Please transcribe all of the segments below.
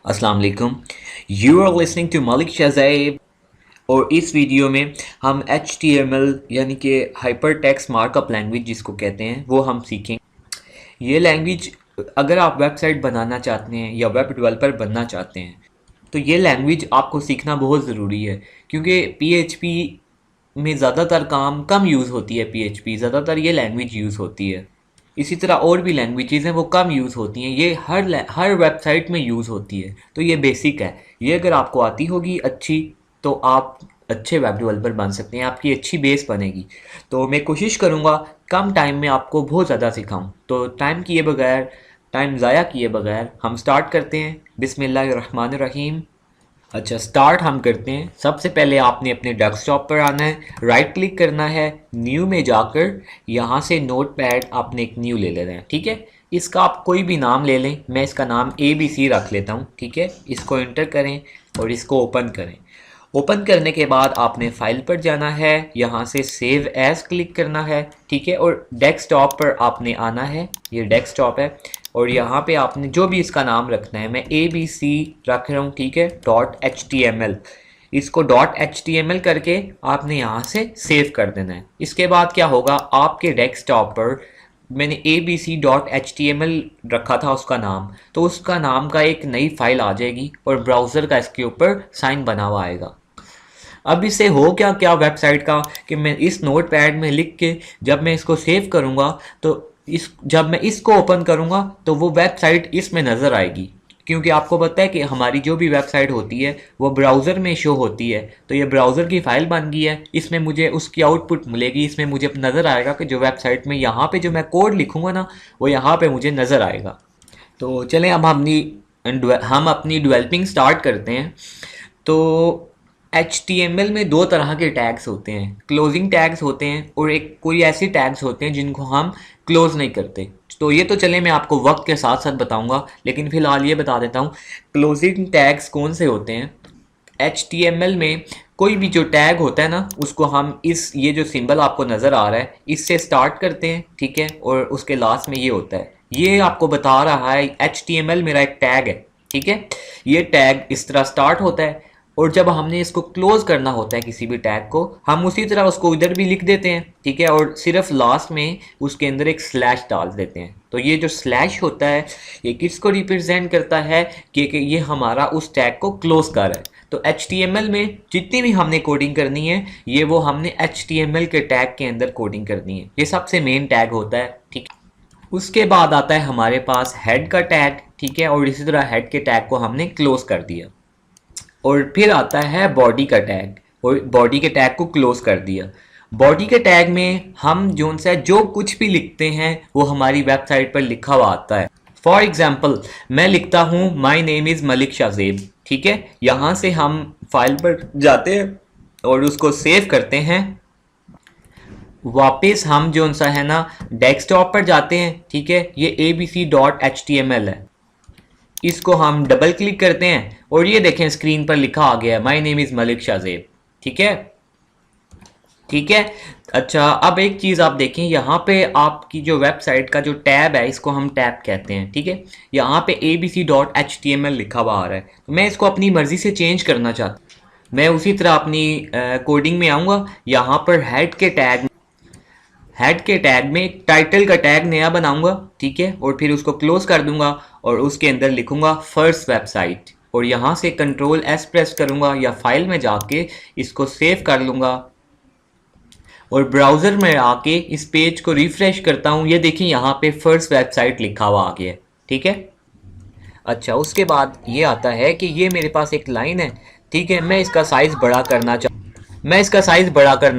अस्सलाम वालेकुम। You are listening to Malik Shahzeb और इस वीडियो में हम HTML यानी कि हाइपर टेक्स्ट मार्कअप लैंग्वेज जिसको कहते हैं वो हम सीखेंगे। ये लैंग्वेज अगर आप वेबसाइट बनाना चाहते हैं या वेब डेवलपर बनना चाहते हैं तो ये लैंग्वेज आपको सीखना बहुत ज़रूरी है, क्योंकि PHP में ज़्यादातर काम कम यूज़ होती है। PHP ज़्यादातर ये लैंग्वेज यूज़ होती है। इसी तरह और भी लैंग्वेजेज़ हैं वो कम यूज़ होती हैं, ये हर वेबसाइट में यूज़ होती है। तो ये बेसिक है, ये अगर आपको आती होगी अच्छी तो आप अच्छे वेब डेवलपर बन सकते हैं, आपकी अच्छी बेस बनेगी। तो मैं कोशिश करूँगा कम टाइम में आपको बहुत ज़्यादा सिखाऊँ। तो टाइम ज़ाया किए बगैर हम स्टार्ट करते हैं। बिस्मिल्लाहिर्रहमानिर्रहीम। अच्छा, स्टार्ट हम करते हैं। सबसे पहले आपने अपने डेस्कटॉप पर आना है, राइट क्लिक करना है, न्यू में जाकर यहाँ से नोटपैड आपने एक न्यू ले लेना है। ठीक है, इसका आप कोई भी नाम ले लें, मैं इसका नाम ABC रख लेता हूँ। ठीक है, इसको एंटर करें और इसको ओपन करें। ओपन करने के बाद आपने फाइल पर जाना है, यहाँ से सेव एज क्लिक करना है। ठीक है, और डेस्कटॉप पर आपने आना है, ये डेस्कटॉप है, और यहाँ पे आपने जो भी इसका नाम रखना है, मैं ABC रख रहा हूँ। ठीक है, .html, इसको .html करके आपने यहाँ से सेव कर देना है। इसके बाद क्या होगा, आपके डेस्कटॉप पर मैंने abc.html रखा था उसका नाम, तो उसका नाम का एक नई फाइल आ जाएगी और ब्राउज़र का इसके ऊपर साइन बना हुआ आएगा। अब इससे हो क्या क्या वेबसाइट का कि मैं इस नोट पैड में लिख के जब मैं इसको सेव करूँगा तो जब मैं इसको ओपन करूँगा तो वो वेबसाइट इसमें नज़र आएगी, क्योंकि आपको पता है कि हमारी जो भी वेबसाइट होती है वो ब्राउज़र में शो होती है। तो ये ब्राउज़र की फ़ाइल बन गई है, इसमें मुझे उसकी आउटपुट मिलेगी, इसमें मुझे नज़र आएगा कि जो वेबसाइट में यहाँ पे जो मैं कोड लिखूँगा ना वो यहाँ पे मुझे नज़र आएगा। तो चलें अब हम अपनी डेवलपिंग स्टार्ट करते हैं। तो HTML में दो तरह के टैग्स होते हैं, क्लोजिंग टैग्स होते हैं और एक कोई ऐसे टैग्स होते हैं जिनको हम क्लोज नहीं करते। तो ये तो चले मैं आपको वक्त के साथ साथ बताऊंगा, लेकिन फ़िलहाल ये बता देता हूँ क्लोजिंग टैग्स कौन से होते हैं। HTML में कोई भी जो टैग होता है ना उसको हम ये जो सिंबल आपको नज़र आ रहा है इससे स्टार्ट करते हैं। ठीक है, और उसके लास्ट में ये होता है, ये आपको बता रहा है HTML मेरा एक टैग है। ठीक है, ये टैग इस तरह स्टार्ट होता है और जब हमने इसको क्लोज करना होता है किसी भी टैग को, हम उसी तरह उसको इधर भी लिख देते हैं। ठीक है, और सिर्फ लास्ट में उसके अंदर एक स्लैश डाल देते हैं। तो ये जो स्लैश होता है ये किसको रिप्रेजेंट करता है कि ये हमारा उस टैग को क्लोज कर रहा है। तो HTML में जितनी भी हमने कोडिंग करनी है ये वो हमने HTML के टैग के अंदर कोडिंग करनी है, ये सबसे मेन टैग होता है। ठीक है, उसके बाद आता है हमारे पास हेड का टैग। ठीक है, और इसी तरह हेड के टैग को हमने क्लोज कर दिया। और फिर आता है बॉडी का टैग, और बॉडी के टैग को क्लोज कर दिया। बॉडी के टैग में हम जो कुछ भी लिखते हैं वो हमारी वेबसाइट पर लिखा हुआ आता है। फॉर एग्जाम्पल मैं लिखता हूँ माई नेम इज़ मलिक शज़ैब। ठीक है, यहाँ से हम फाइल पर जाते हैं और उसको सेव करते हैं। वापस हम है ना डेस्कटॉप पर जाते हैं। ठीक है, ये abc.html है, इसको हम डबल क्लिक करते हैं और ये देखें स्क्रीन पर लिखा आ गया है माई नेम इज़ मलिक शज़ैब। ठीक है, ठीक है। अच्छा, अब एक चीज़ आप देखें, यहाँ पे आपकी जो वेबसाइट का जो टैब है इसको हम टैब कहते हैं। ठीक है, यहाँ पे abc.html लिखा हुआ आ रहा है, तो मैं इसको अपनी मर्ज़ी से चेंज करना चाहता हूँ। मैं उसी तरह अपनी कोडिंग में आऊँगा, यहाँ पर हेड के टैग में एक टाइटल का टैग नया बनाऊंगा। ठीक है, और फिर उसको क्लोज कर दूंगा और उसके अंदर लिखूंगा फर्स्ट वेबसाइट, और यहाँ से Ctrl+S प्रेस करूंगा या फाइल में जाके इसको सेव कर लूंगा और ब्राउज़र में आके इस पेज को रिफ्रेश करता हूँ। ये देखिए यहाँ पे फर्स्ट वेबसाइट लिखा हुआ आ गया है। ठीक है, अच्छा, उसके बाद ये आता है कि ये मेरे पास एक लाइन है। ठीक है, मैं इसका साइज़ बड़ा करना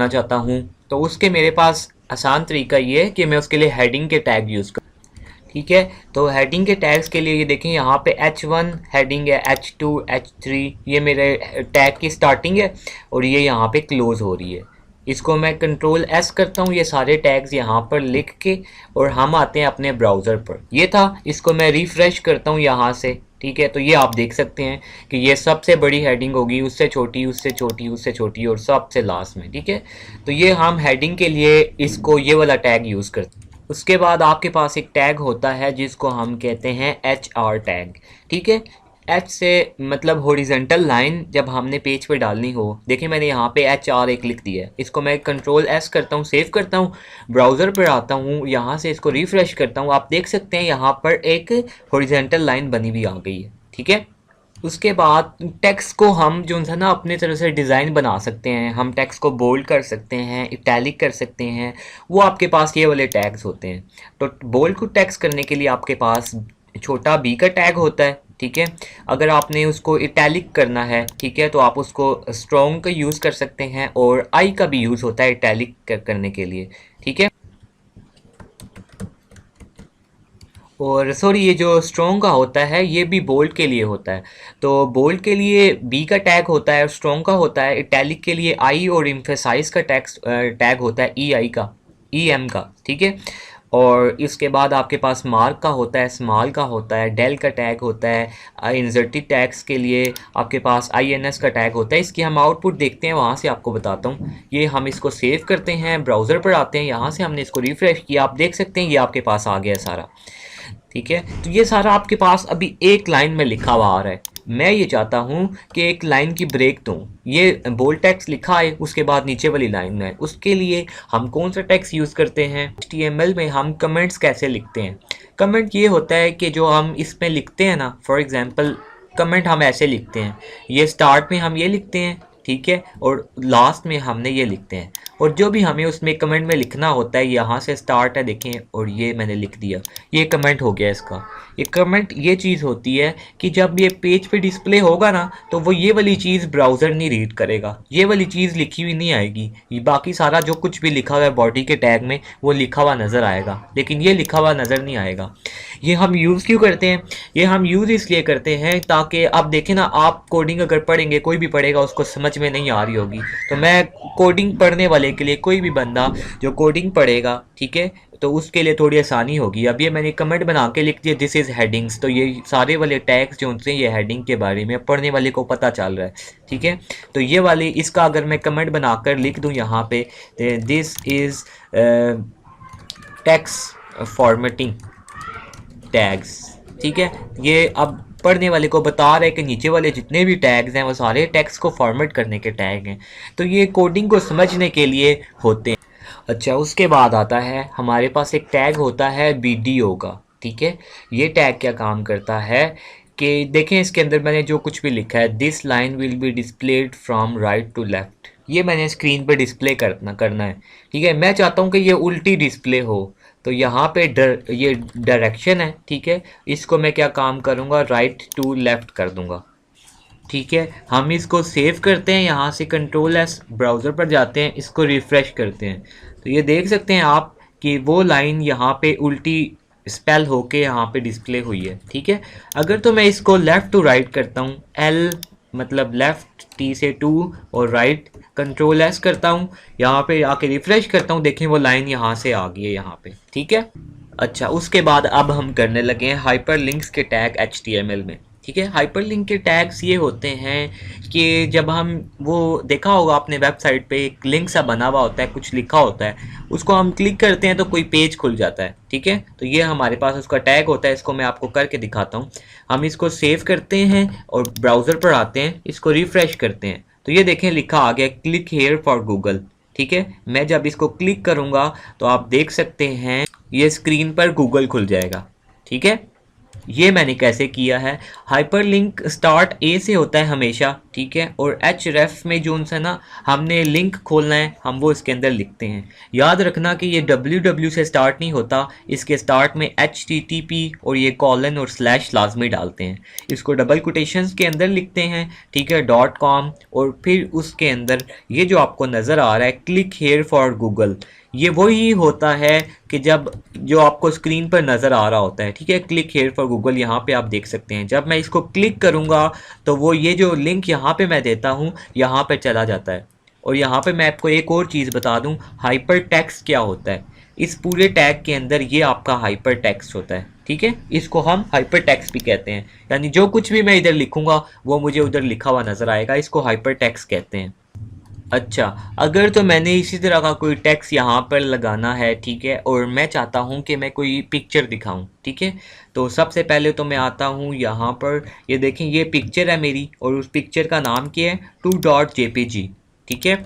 चाहता हूँ। तो उसके मेरे पास आसान तरीका ये है कि मैं उसके लिए हेडिंग के टैग यूज़ करूँ। ठीक है, तो हेडिंग के टैग्स के लिए ये देखें यहाँ पे H1 हेडिंग है, H2, H3 ये मेरे टैग की स्टार्टिंग है और ये यहाँ पे क्लोज हो रही है। इसको मैं Ctrl+S करता हूँ, ये सारे टैग्स यहाँ पर लिख के, और हम आते हैं अपने ब्राउज़र पर। ये था, इसको मैं रिफ़्रेश करता हूँ यहाँ से। ठीक है, तो ये आप देख सकते हैं कि ये सबसे बड़ी हेडिंग होगी, उससे छोटी, उससे छोटी, उससे छोटी और सबसे लास्ट में। ठीक है, तो ये हम हेडिंग के लिए इसको ये वाला टैग यूज़ करते हैं। उसके बाद आपके पास एक टैग होता है जिसको हम कहते हैं HR टैग। ठीक है, एच से मतलब हॉरिजेंटल लाइन जब हमने पेज पे डालनी हो, देखिए मैंने यहाँ पे HR1 लिख दिया है, इसको मैं Ctrl+S करता हूँ, सेव करता हूँ, ब्राउज़र पर आता हूँ, यहाँ से इसको रिफ़्रेश करता हूँ, आप देख सकते हैं यहाँ पर एक हॉरिजेंटल लाइन बनी हुई आ गई है। ठीक है, उसके बाद टेक्स्ट को हम जो है ना अपने तरह से डिज़ाइन बना सकते हैं, हम टेक्स्ट को बोल्ड कर सकते हैं, इटैलिक कर सकते हैं, वो आपके पास ये वाले टैग्स होते हैं। तो बोल्ड को टेक्स्ट करने के लिए आपके पास छोटा बी का टैग होता है। ठीक है, अगर आपने उसको इटैलिक करना है, ठीक है, तो आप उसको स्ट्रॉन्ग का यूज़ कर सकते हैं, और आई का भी यूज़ होता है इटैलिक करने के लिए। ठीक है, और सॉरी ये जो स्ट्रॉन्ग का होता है ये भी बोल्ड के लिए होता है। तो बोल्ड के लिए बी का टैग होता है और स्ट्रॉन्ग का होता है, इटैलिक के लिए आई और एम्फेसाइज का टैग होता है ई आई का, ई एम का। ठीक है, और इसके बाद आपके पास मार्क का होता है, स्मॉल का होता है, डेल का टैग होता है, इंसर्टेड टैग्स के लिए आपके पास INS का टैग होता है। इसकी हम आउटपुट देखते हैं, वहाँ से आपको बताता हूँ। ये हम इसको सेव करते हैं, ब्राउज़र पर आते हैं, यहाँ से हमने इसको रिफ़्रेश किया, आप देख सकते हैं ये आपके पास आ गया सारा। ठीक है, तो ये सारा आपके पास अभी एक लाइन में लिखा हुआ आ रहा है। मैं ये चाहता हूँ कि एक लाइन की ब्रेक दूँ, ये बोल्ड टेक्स्ट लिखा है, उसके बाद नीचे वाली लाइन में, उसके लिए हम कौन सा टेक्स्ट यूज़ करते हैं? HTML में हम कमेंट्स कैसे लिखते हैं? कमेंट ये होता है कि जो हम इसमें लिखते हैं ना, फॉर एग्जांपल कमेंट हम ऐसे लिखते हैं, ये स्टार्ट में हम ये लिखते हैं, ठीक है, और लास्ट में हमने ये लिखते हैं, और जो भी हमें उसमें कमेंट में लिखना होता है, यहाँ से स्टार्ट है देखें, और ये मैंने लिख दिया, ये कमेंट हो गया इसका। ये कमेंट ये चीज़ होती है कि जब ये पेज पे डिस्प्ले होगा ना, तो वो ये वाली चीज़ ब्राउज़र नहीं रीड करेगा, ये वाली चीज़ लिखी हुई नहीं आएगी, ये बाकी सारा जो कुछ भी लिखा हुआ है बॉडी के टैग में वो लिखा हुआ नज़र आएगा, लेकिन ये लिखा हुआ नज़र नहीं आएगा। ये हम यूज़ क्यों करते हैं? ये हम यूज़ इसलिए करते हैं ताकि आप देखें ना, आप कोडिंग अगर पढ़ेंगे, कोई भी पढ़ेगा, उसको समझ में नहीं आ रही होगी, तो मैं कोडिंग पढ़ने वाले के लिए, कोई भी बंदा जो कोडिंग पढ़ेगा, ठीक है, तो उसके लिए थोड़ी आसानी होगी। अब ये मैंने कमेंट बना के लिख दिया, दिस इज़ हेडिंग्स, तो ये सारे वाले टैग्स जो उनसे ये हेडिंग के बारे में पढ़ने वाले को पता चल रहा है। ठीक है, तो ये वाली इसका अगर मैं कमेंट बनाकर लिख दूं यहाँ पे, this is text formatting tags, ठीक है, ये अब पढ़ने वाले को बता रहे हैं कि नीचे वाले जितने भी टैग्स हैं वो सारे टेक्स्ट को फॉर्मेट करने के टैग हैं, तो ये कोडिंग को समझने के लिए होते हैं। अच्छा, उसके बाद आता है हमारे पास एक टैग होता है BDO का। ठीक है, ये टैग क्या काम करता है कि देखें इसके अंदर मैंने जो कुछ भी लिखा है, this line will be displayed from right to left, ये मैंने स्क्रीन पे डिस्प्ले करना है। ठीक है, मैं चाहता हूँ कि ये उल्टी डिस्प्ले हो, तो यहाँ पे ये डायरेक्शन है, ठीक है, इसको मैं क्या काम करूँगा, राइट टू लेफ्ट कर दूँगा। ठीक है, हम इसको सेव करते हैं, यहाँ से Ctrl+S, ब्राउज़र पर जाते हैं, इसको रिफ़्रेश करते हैं, तो ये देख सकते हैं आप कि वो लाइन यहाँ पे उल्टी स्पेल होके यहाँ पे डिस्प्ले हुई है। ठीक है, अगर तो मैं इसको लेफ़्ट टू राइट करता हूँ, L मतलब लेफ़्ट, T से 2 और राइट, Ctrl+S करता हूँ, यहाँ पे आके रिफ़्रेश करता हूँ, देखें वो लाइन यहाँ से आ गई है यहाँ पे। ठीक है, अच्छा, उसके बाद अब हम करने लगे हैं हाइपरलिंक्स के टैग HTML में। ठीक है, हाइपरलिंक के टैग्स ये होते हैं कि जब हम वो देखा होगा आपने वेबसाइट पे एक लिंक सा बना हुआ होता है, कुछ लिखा होता है, उसको हम क्लिक करते हैं तो कोई पेज खुल जाता है। ठीक है, तो ये हमारे पास उसका टैग होता है, इसको मैं आपको करके दिखाता हूँ। हम इसको सेव करते हैं और ब्राउज़र पर आते हैं, इसको रिफ़्रेश करते हैं, तो ये देखें लिखा आ गया क्लिक हेयर फॉर गूगल। ठीक है, मैं जब इसको क्लिक करूँगा तो आप देख सकते हैं ये स्क्रीन पर गूगल खुल जाएगा। ठीक है, ये मैंने कैसे किया है, हाइपरलिंक स्टार्ट A से होता है हमेशा। ठीक है, और href में जो उनसे ना हमने लिंक खोलना है, हम वो इसके अंदर लिखते हैं। याद रखना कि ये www से स्टार्ट नहीं होता, इसके स्टार्ट में http और ये कॉलन और स्लैश लाजमी डालते हैं, इसको डबल कोटेशंस के अंदर लिखते हैं। ठीक है, .com, और फिर उसके अंदर ये जो आपको नज़र आ रहा है क्लिक हेयर फॉर गूगल, ये वही होता है कि जब जो आपको स्क्रीन पर नज़र आ रहा होता है। ठीक है, क्लिक हेयर फॉर गूगल, यहाँ पे आप देख सकते हैं, जब मैं इसको क्लिक करूँगा तो वो ये जो लिंक यहाँ पे मैं देता हूँ यहाँ पे चला जाता है। और यहाँ पे मैं आपको एक और चीज़ बता दूँ, हाइपर टेक्स्ट क्या होता है। इस पूरे टैग के अंदर ये आपका हाइपर टेक्स्ट होता है। ठीक है, इसको हम हाइपर टेक्स्ट भी कहते हैं, यानी जो कुछ भी मैं इधर लिखूँगा वो मुझे उधर लिखा हुआ नज़र आएगा, इसको हाइपर टेक्स्ट कहते हैं। अच्छा, अगर तो मैंने इसी तरह का कोई टेक्स्ट यहाँ पर लगाना है, ठीक है, और मैं चाहता हूँ कि मैं कोई पिक्चर दिखाऊँ, ठीक है, तो सबसे पहले तो मैं आता हूँ यहाँ पर, ये देखें ये पिक्चर है मेरी और उस पिक्चर का नाम क्या है, 2.jpg, ठीक है,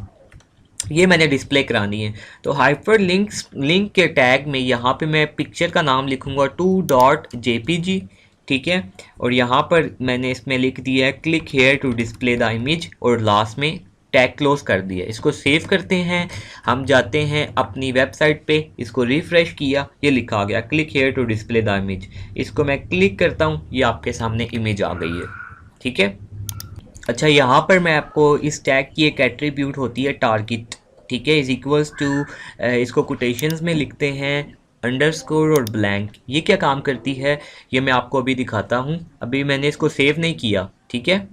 ये मैंने डिस्प्ले करानी है। तो हाइपर लिंक के टैग में यहाँ पे मैं पिक्चर का नाम लिखूँगा 2.jpg, ठीक है, और यहाँ पर मैंने इसमें लिख दिया है click here to display the image और लास्ट में टैग क्लोज कर दिया। इसको सेव करते हैं, हम जाते हैं अपनी वेबसाइट पे, इसको रिफ़्रेश किया, ये लिखा आ गया click here to display the image. इसको मैं क्लिक करता हूँ, ये आपके सामने इमेज आ गई है, ठीक है। अच्छा, यहाँ पर मैं आपको इस टैग की एक एट्रीब्यूट होती है टारगेट, ठीक है, इज इक्वल्स टू, इसको कोटेशंस में लिखते हैं अंडरस्कोर और ब्लैंक। ये क्या काम करती है ये मैं आपको अभी दिखाता हूँ, अभी मैंने इसको सेव नहीं किया, ठीक है।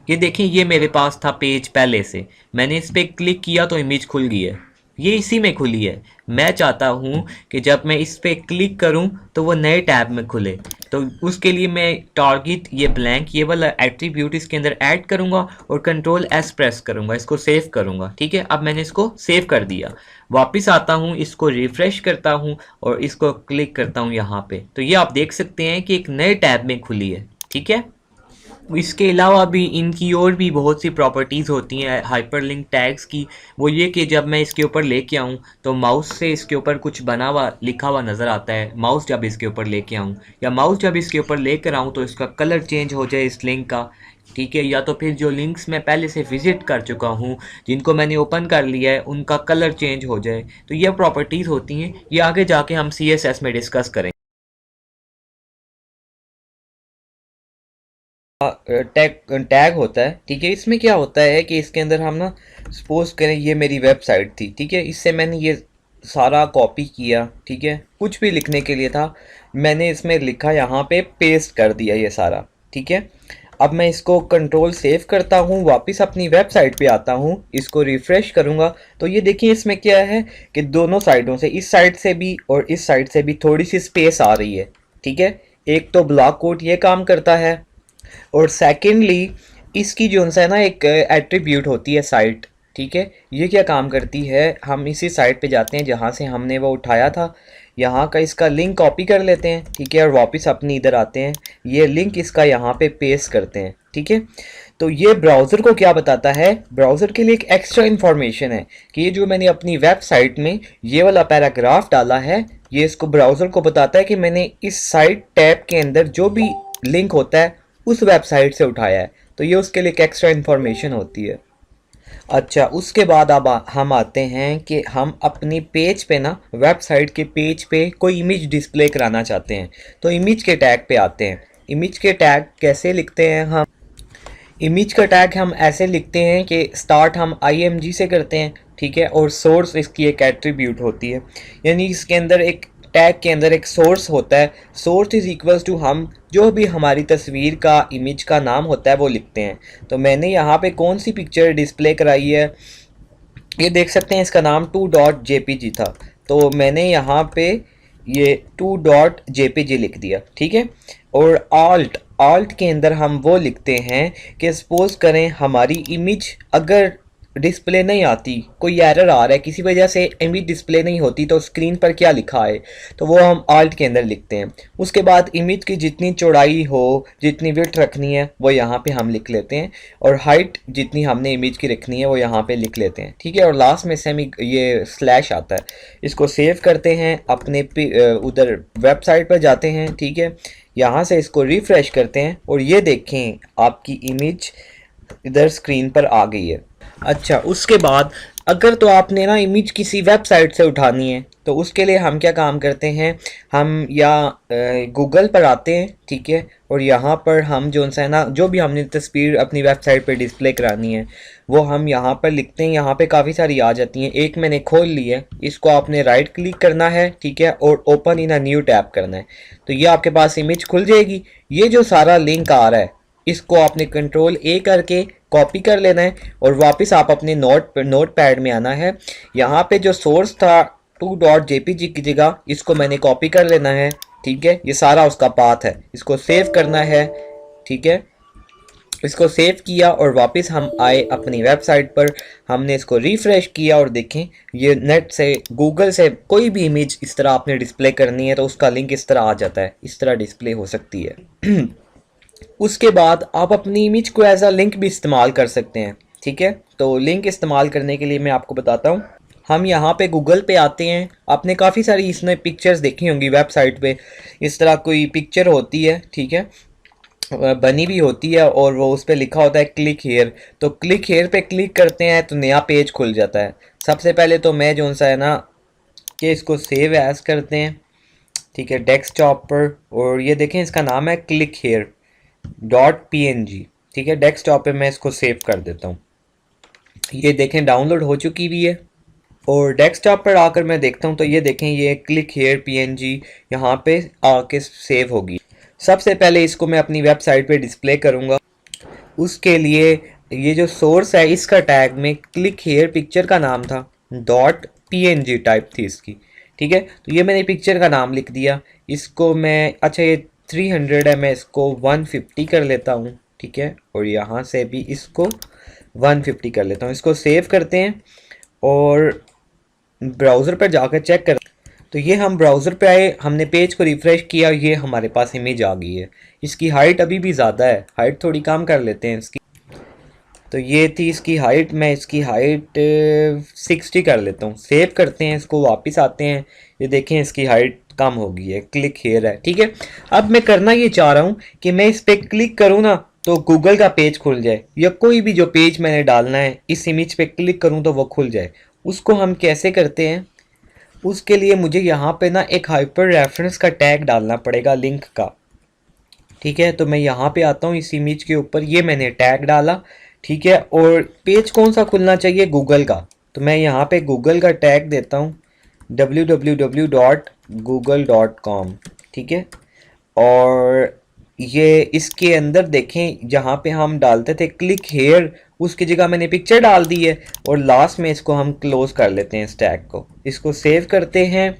ये देखें ये मेरे पास था पेज पहले से, मैंने इस पर क्लिक किया तो इमेज खुल गई है, ये इसी में खुली है। मैं चाहता हूँ कि जब मैं इस पर क्लिक करूँ तो वो नए टैब में खुले, तो उसके लिए मैं टारगेट ये ब्लैंक ये वाला एट्रीब्यूट इसके अंदर ऐड करूँगा और कंट्रोल एस प्रेस करूँगा, इसको सेव करूँगा, ठीक है। अब मैंने इसको सेव कर दिया, वापस आता हूँ, इसको रिफ़्रेश करता हूँ और इसको क्लिक करता हूँ यहाँ पे, तो ये आप देख सकते हैं कि एक नए टैब में खुली है, ठीक है। इसके अलावा भी इनकी और भी बहुत सी प्रॉपर्टीज़ होती हैं हाइपरलिंक टैग्स की। वो ये कि जब मैं इसके ऊपर लेके आऊँ तो माउस से इसके ऊपर कुछ बना हुआ लिखा हुआ नज़र आता है, माउस जब इसके ऊपर लेके आऊँ या माउस जब इसके ऊपर लेकर आऊँ तो इसका कलर चेंज हो जाए इस लिंक का, ठीक है, या तो फिर जो लिंक्स मैं पहले से विज़िट कर चुका हूँ जिनको मैंने ओपन कर लिया है उनका कलर चेंज हो जाए। तो ये प्रॉपर्टीज़ होती हैं, ये आगे जाके हम CSS में डिस्कस करें। टैग टैग होता है, ठीक है, इसमें क्या होता है कि इसके अंदर हम ना सपोज करें ये मेरी वेबसाइट थी, ठीक है, इससे मैंने ये सारा कॉपी किया, ठीक है, कुछ भी लिखने के लिए था मैंने इसमें लिखा, यहाँ पे पेस्ट कर दिया ये सारा, ठीक है। अब मैं इसको कंट्रोल सेव करता हूँ, वापस अपनी वेबसाइट पे आता हूँ, इसको रिफ़्रेश करूँगा तो ये देखिए इसमें क्या है कि दोनों साइडों से, इस साइड से भी और इस साइड से भी थोड़ी सी स्पेस आ रही है, ठीक है। एक तो ब्लॉक कोड ये काम करता है और सेकेंडली इसकी जो है ना एक एट्रीब्यूट होती है साइट, ठीक है, ये क्या काम करती है, हम इसी साइट पे जाते हैं जहाँ से हमने वो उठाया था, यहाँ का इसका लिंक कॉपी कर लेते हैं, ठीक है, और वापस अपनी इधर आते हैं, ये लिंक इसका यहाँ पे पेस्ट करते हैं, ठीक है। तो ये ब्राउज़र को क्या बताता है, ब्राउज़र के लिए एक एक्स्ट्रा इन्फॉर्मेशन है कि ये जो मैंने अपनी वेबसाइट में ये वाला पैराग्राफ डाला है, ये इसको ब्राउज़र को बताता है कि मैंने इस साइट टैब के अंदर जो भी लिंक होता है उस वेबसाइट से उठाया है, तो ये उसके लिए एक एक्स्ट्रा इन्फॉर्मेशन होती है। अच्छा, उसके बाद अब हम आते हैं कि हम अपनी पेज पे ना, वेबसाइट के पेज पे कोई इमेज डिस्प्ले कराना चाहते हैं, तो इमेज के टैग पे आते हैं। इमेज के टैग कैसे लिखते हैं हम, इमेज का टैग हम ऐसे लिखते हैं कि स्टार्ट हम img से करते हैं, ठीक है, और सोर्स इसकी एक एट्रीब्यूट होती है, यानी इसके अंदर एक टैग के अंदर एक सोर्स होता है, सोर्स इज इक्वल्स टू हम जो भी हमारी तस्वीर का इमेज का नाम होता है वो लिखते हैं। तो मैंने यहाँ पे कौन सी पिक्चर डिस्प्ले कराई है, ये देख सकते हैं, इसका नाम 2.jpg था, तो मैंने यहाँ पे ये 2.jpg लिख दिया, ठीक है। और आल्ट के अंदर हम वो लिखते हैं कि सपोज करें हमारी इमेज अगर डिस्प्ले नहीं आती, कोई एरर आ रहा है, किसी वजह से इमेज डिस्प्ले नहीं होती, तो स्क्रीन पर क्या लिखा है तो वो हम आल्ट के अंदर लिखते हैं। उसके बाद इमेज की जितनी चौड़ाई हो, जितनी विड्थ रखनी है वो यहाँ पे हम लिख लेते हैं, और हाइट जितनी हमने इमेज की रखनी है वो यहाँ पे लिख लेते हैं, ठीक है। और लास्ट में सेमी ये स्लैश आता है, इसको सेव करते हैं, अपने उधर वेबसाइट पर जाते हैं, ठीक है, यहाँ से इसको रिफ़्रेश करते हैं और ये देखें आपकी इमेज इधर स्क्रीन पर आ गई है। अच्छा, उसके बाद अगर तो आपने ना इमेज किसी वेबसाइट से उठानी है तो उसके लिए हम क्या काम करते हैं, हम या गूगल पर आते हैं, ठीक है, और यहाँ पर हम जो है ना जो भी हमने तस्वीर अपनी वेबसाइट पर डिस्प्ले करानी है वो हम यहाँ पर लिखते हैं, यहाँ पे काफ़ी सारी आ जाती हैं, एक मैंने खोल ली है, इसको आपने राइट क्लिक करना है, ठीक है, और open in a new tab करना है, तो ये आपके पास इमेज खुल जाएगी। ये जो सारा लिंक आ रहा है इसको आपने कंट्रोल ए करके कॉपी कर लेना है और वापस आप अपने नोट पैड में आना है, यहाँ पे जो सोर्स था 2.jpg की जगह इसको मैंने कॉपी कर लेना है, ठीक है, ये सारा उसका पाथ है, इसको सेव करना है, ठीक है। इसको सेव किया और वापस हम आए अपनी वेबसाइट पर। हमने इसको रिफ़्रेश किया और देखें ये नेट से गूगल से कोई भी इमेज इस तरह आपने डिस्प्ले करनी है तो उसका लिंक इस तरह आ जाता है, इस तरह डिस्प्ले हो सकती है। उसके बाद आप अपनी इमेज को एज अ लिंक भी इस्तेमाल कर सकते हैं। ठीक है, तो लिंक इस्तेमाल करने के लिए मैं आपको बताता हूँ। हम यहाँ पे गूगल पे आते हैं। आपने काफ़ी सारी इसमें पिक्चर्स देखी होंगी वेबसाइट पे। इस तरह कोई पिक्चर होती है, ठीक है, बनी भी होती है और वो उस पर लिखा होता है क्लिक हेयर। तो क्लिक हेयर पे क्लिक करते हैं तो नया पेज खुल जाता है। सबसे पहले तो मैं जो सा है ना कि इसको सेव एज करते हैं, ठीक है, डेस्कटॉप पर। और ये देखें इसका नाम है क्लिक हेयर .png। ठीक है, डेस्कटॉप पे मैं इसको सेव कर देता हूँ। ये देखें डाउनलोड हो चुकी भी है। और डेस्कटॉप पर आकर मैं देखता हूँ तो ये देखें ये क्लिक हेयर png यहाँ पे आके सेव होगी। सबसे पहले इसको मैं अपनी वेबसाइट पे डिस्प्ले करूँगा। उसके लिए ये जो सोर्स है इसका टैग में क्लिक हेयर पिक्चर का नाम था, .png टाइप थी इसकी। ठीक है, तो ये मैंने पिक्चर का नाम लिख दिया। इसको मैं, अच्छा ये 300 है, मैं इसको 150 कर लेता हूँ। ठीक है, और यहाँ से भी इसको 150 कर लेता हूँ। इसको सेव करते हैं और ब्राउज़र पर जाकर चेक कर। तो ये हम ब्राउज़र पे आए, हमने पेज को रिफ़्रेश किया, ये हमारे पास इमेज आ गई है। इसकी हाइट अभी भी ज़्यादा है, हाइट थोड़ी कम कर लेते हैं इसकी। तो ये थी इसकी हाइट, मैं इसकी हाइट 60 कर लेता हूँ। सेव करते हैं, इसको वापस आते हैं। ये देखें इसकी हाइट कम हो गई है, क्लिक हेयर है। ठीक है, अब मैं करना ये चाह रहा हूँ कि मैं इस पर क्लिक करूँ ना तो गूगल का पेज खुल जाए, या कोई भी जो पेज मैंने डालना है इस इमेज पे क्लिक करूँ तो वो खुल जाए। उसको हम कैसे करते हैं, उसके लिए मुझे यहाँ पे ना एक हाइपर रेफरेंस का टैग डालना पड़ेगा लिंक का। ठीक है, तो मैं यहाँ पे आता हूँ इस इमेज के ऊपर, ये मैंने टैग डाला। ठीक है, और पेज कौन सा खुलना चाहिए, गूगल का। तो मैं यहाँ पे गूगल का टैग देता हूँ www.google.com। ठीक है, और ये इसके अंदर देखें जहाँ पे हम डालते थे क्लिक हेयर, उसकी जगह मैंने पिक्चर डाल दी है। और लास्ट में इसको हम क्लोज कर लेते हैं इस टैग को। इसको सेव करते हैं,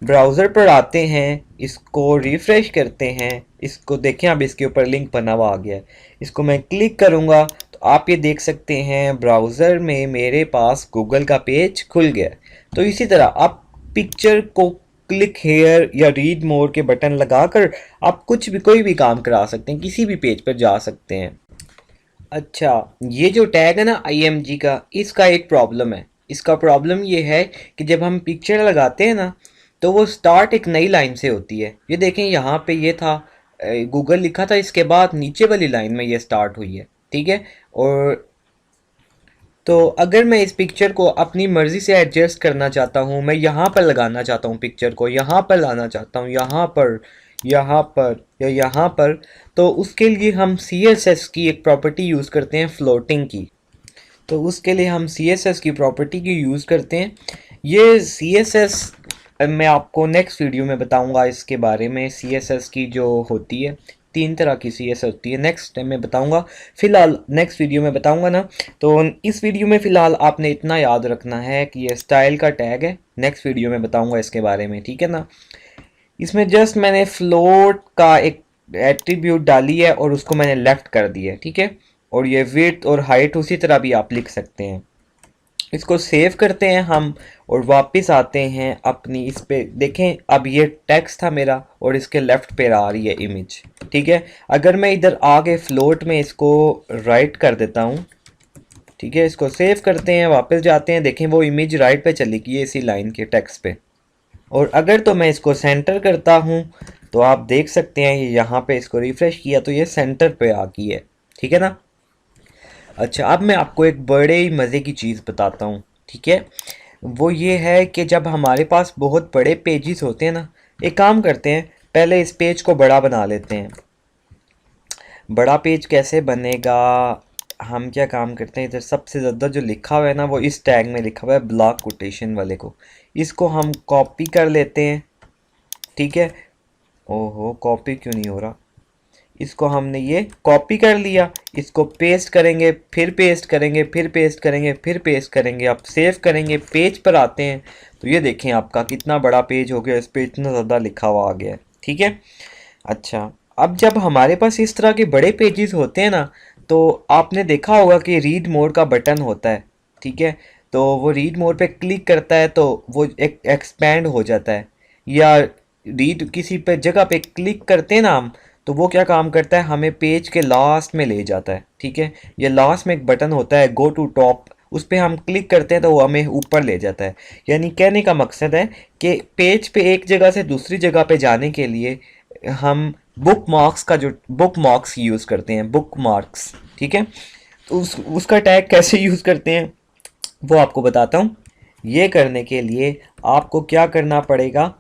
ब्राउज़र पर आते हैं, इसको रिफ़्रेश करते हैं। इसको देखें अब इसके ऊपर लिंक बना हुआ आ गया है। इसको मैं क्लिक करूँगा तो आप ये देख सकते हैं ब्राउज़र में मेरे पास गूगल का पेज खुल गया। तो इसी तरह आप पिक्चर को क्लिक हेयर या रीड मोर के बटन लगाकर आप कुछ भी कोई भी काम करा सकते हैं, किसी भी पेज पर जा सकते हैं। अच्छा, ये जो टैग है ना IMG का, इसका एक प्रॉब्लम है। इसका प्रॉब्लम ये है कि जब हम पिक्चर लगाते हैं ना तो वो स्टार्ट एक नई लाइन से होती है। ये देखें यहाँ पे ये था गूगल लिखा था, इसके बाद नीचे वाली लाइन में ये स्टार्ट हुई है। ठीक है, और तो अगर मैं इस पिक्चर को अपनी मर्ज़ी से एडजस्ट करना चाहता हूँ, मैं यहाँ पर लगाना चाहता हूँ पिक्चर को, यहाँ पर लाना चाहता हूँ, यहाँ पर या यहाँ पर, तो उसके लिए हम CSS की एक प्रॉपर्टी यूज़ करते हैं, फ्लोटिंग की। तो उसके लिए हम CSS की प्रॉपर्टी की यूज़ करते हैं। ये CSS मैं आपको नेक्स्ट वीडियो में बताऊंगा इसके बारे में। CSS की जो होती है, 3 तरह की CSS होती है, नेक्स्ट टाइम मैं बताऊंगा। फ़िलहाल नेक्स्ट वीडियो में बताऊंगा ना। तो इस वीडियो में फ़िलहाल आपने इतना याद रखना है कि ये स्टाइल का टैग है। नेक्स्ट वीडियो में बताऊंगा इसके बारे में, ठीक है ना। इसमें जस्ट मैंने फ्लोट का एक एट्रीब्यूट डाली है और उसको मैंने लेफ्ट कर दिया है, ठीक है। और ये विड्थ और हाइट उसी तरह भी आप लिख सकते हैं। इसको सेव करते हैं हम और वापस आते हैं अपनी इस पे। देखें अब ये टेक्स्ट था मेरा और इसके लेफ्ट पे आ रही है इमेज, ठीक है। अगर मैं इधर आगे फ्लोट में इसको राइट कर देता हूँ, ठीक है, इसको सेव करते हैं, वापस जाते हैं, देखें वो इमेज राइट पे चली गई है इसी लाइन के टेक्स्ट पे। और अगर तो मैं इसको सेंटर करता हूँ तो आप देख सकते हैं यहाँ पे इसको रिफ्रेश किया तो ये सेंटर पे आ गई है, ठीक है ना। अच्छा, अब मैं आपको एक बड़े ही मज़े की चीज़ बताता हूँ, ठीक है। वो ये है कि जब हमारे पास बहुत बड़े पेजेस होते हैं ना, एक काम करते हैं, पहले इस पेज को बड़ा बना लेते हैं। बड़ा पेज कैसे बनेगा, हम क्या काम करते हैं, इधर सबसे ज़्यादा जो लिखा हुआ है ना वो इस टैग में लिखा हुआ है ब्लॉक कोटेशन वाले को, इसको हम कॉपी कर लेते हैं, ठीक है। ओहो, कॉपी क्यों नहीं हो रहा। इसको हमने ये कॉपी कर लिया, इसको पेस्ट करेंगे, फिर पेस्ट करेंगे, फिर पेस्ट करेंगे, फिर पेस्ट करेंगे। अब सेव करेंगे, पेज पर आते हैं तो ये देखें आपका कितना बड़ा पेज हो गया, इस पर इतना ज़्यादा लिखा हुआ आ गया है, ठीक है। अच्छा, अब जब हमारे पास इस तरह के बड़े पेजेस होते हैं ना तो आपने देखा होगा कि रीड मोर का बटन होता है, ठीक है। तो वो रीड मोर पे क्लिक करता है तो वो एक एक्सपैंड हो जाता है, या रीड किसी पे जगह पे क्लिक करते हैं ना हम, तो वो क्या काम करता है, हमें पेज के लास्ट में ले जाता है, ठीक है। ये लास्ट में एक बटन होता है गो टू टॉप, उस पर हम क्लिक करते हैं तो वो हमें ऊपर ले जाता है। यानी कहने का मकसद है कि पेज पे एक जगह से दूसरी जगह पे जाने के लिए हम बुक मार्क्स का जो बुक मार्क्स यूज़ करते हैं, बुक मार्क्स, ठीक है। तो उसका टैग कैसे यूज़ करते हैं वो आपको बताता हूँ। ये करने के लिए आपको क्या करना पड़ेगा,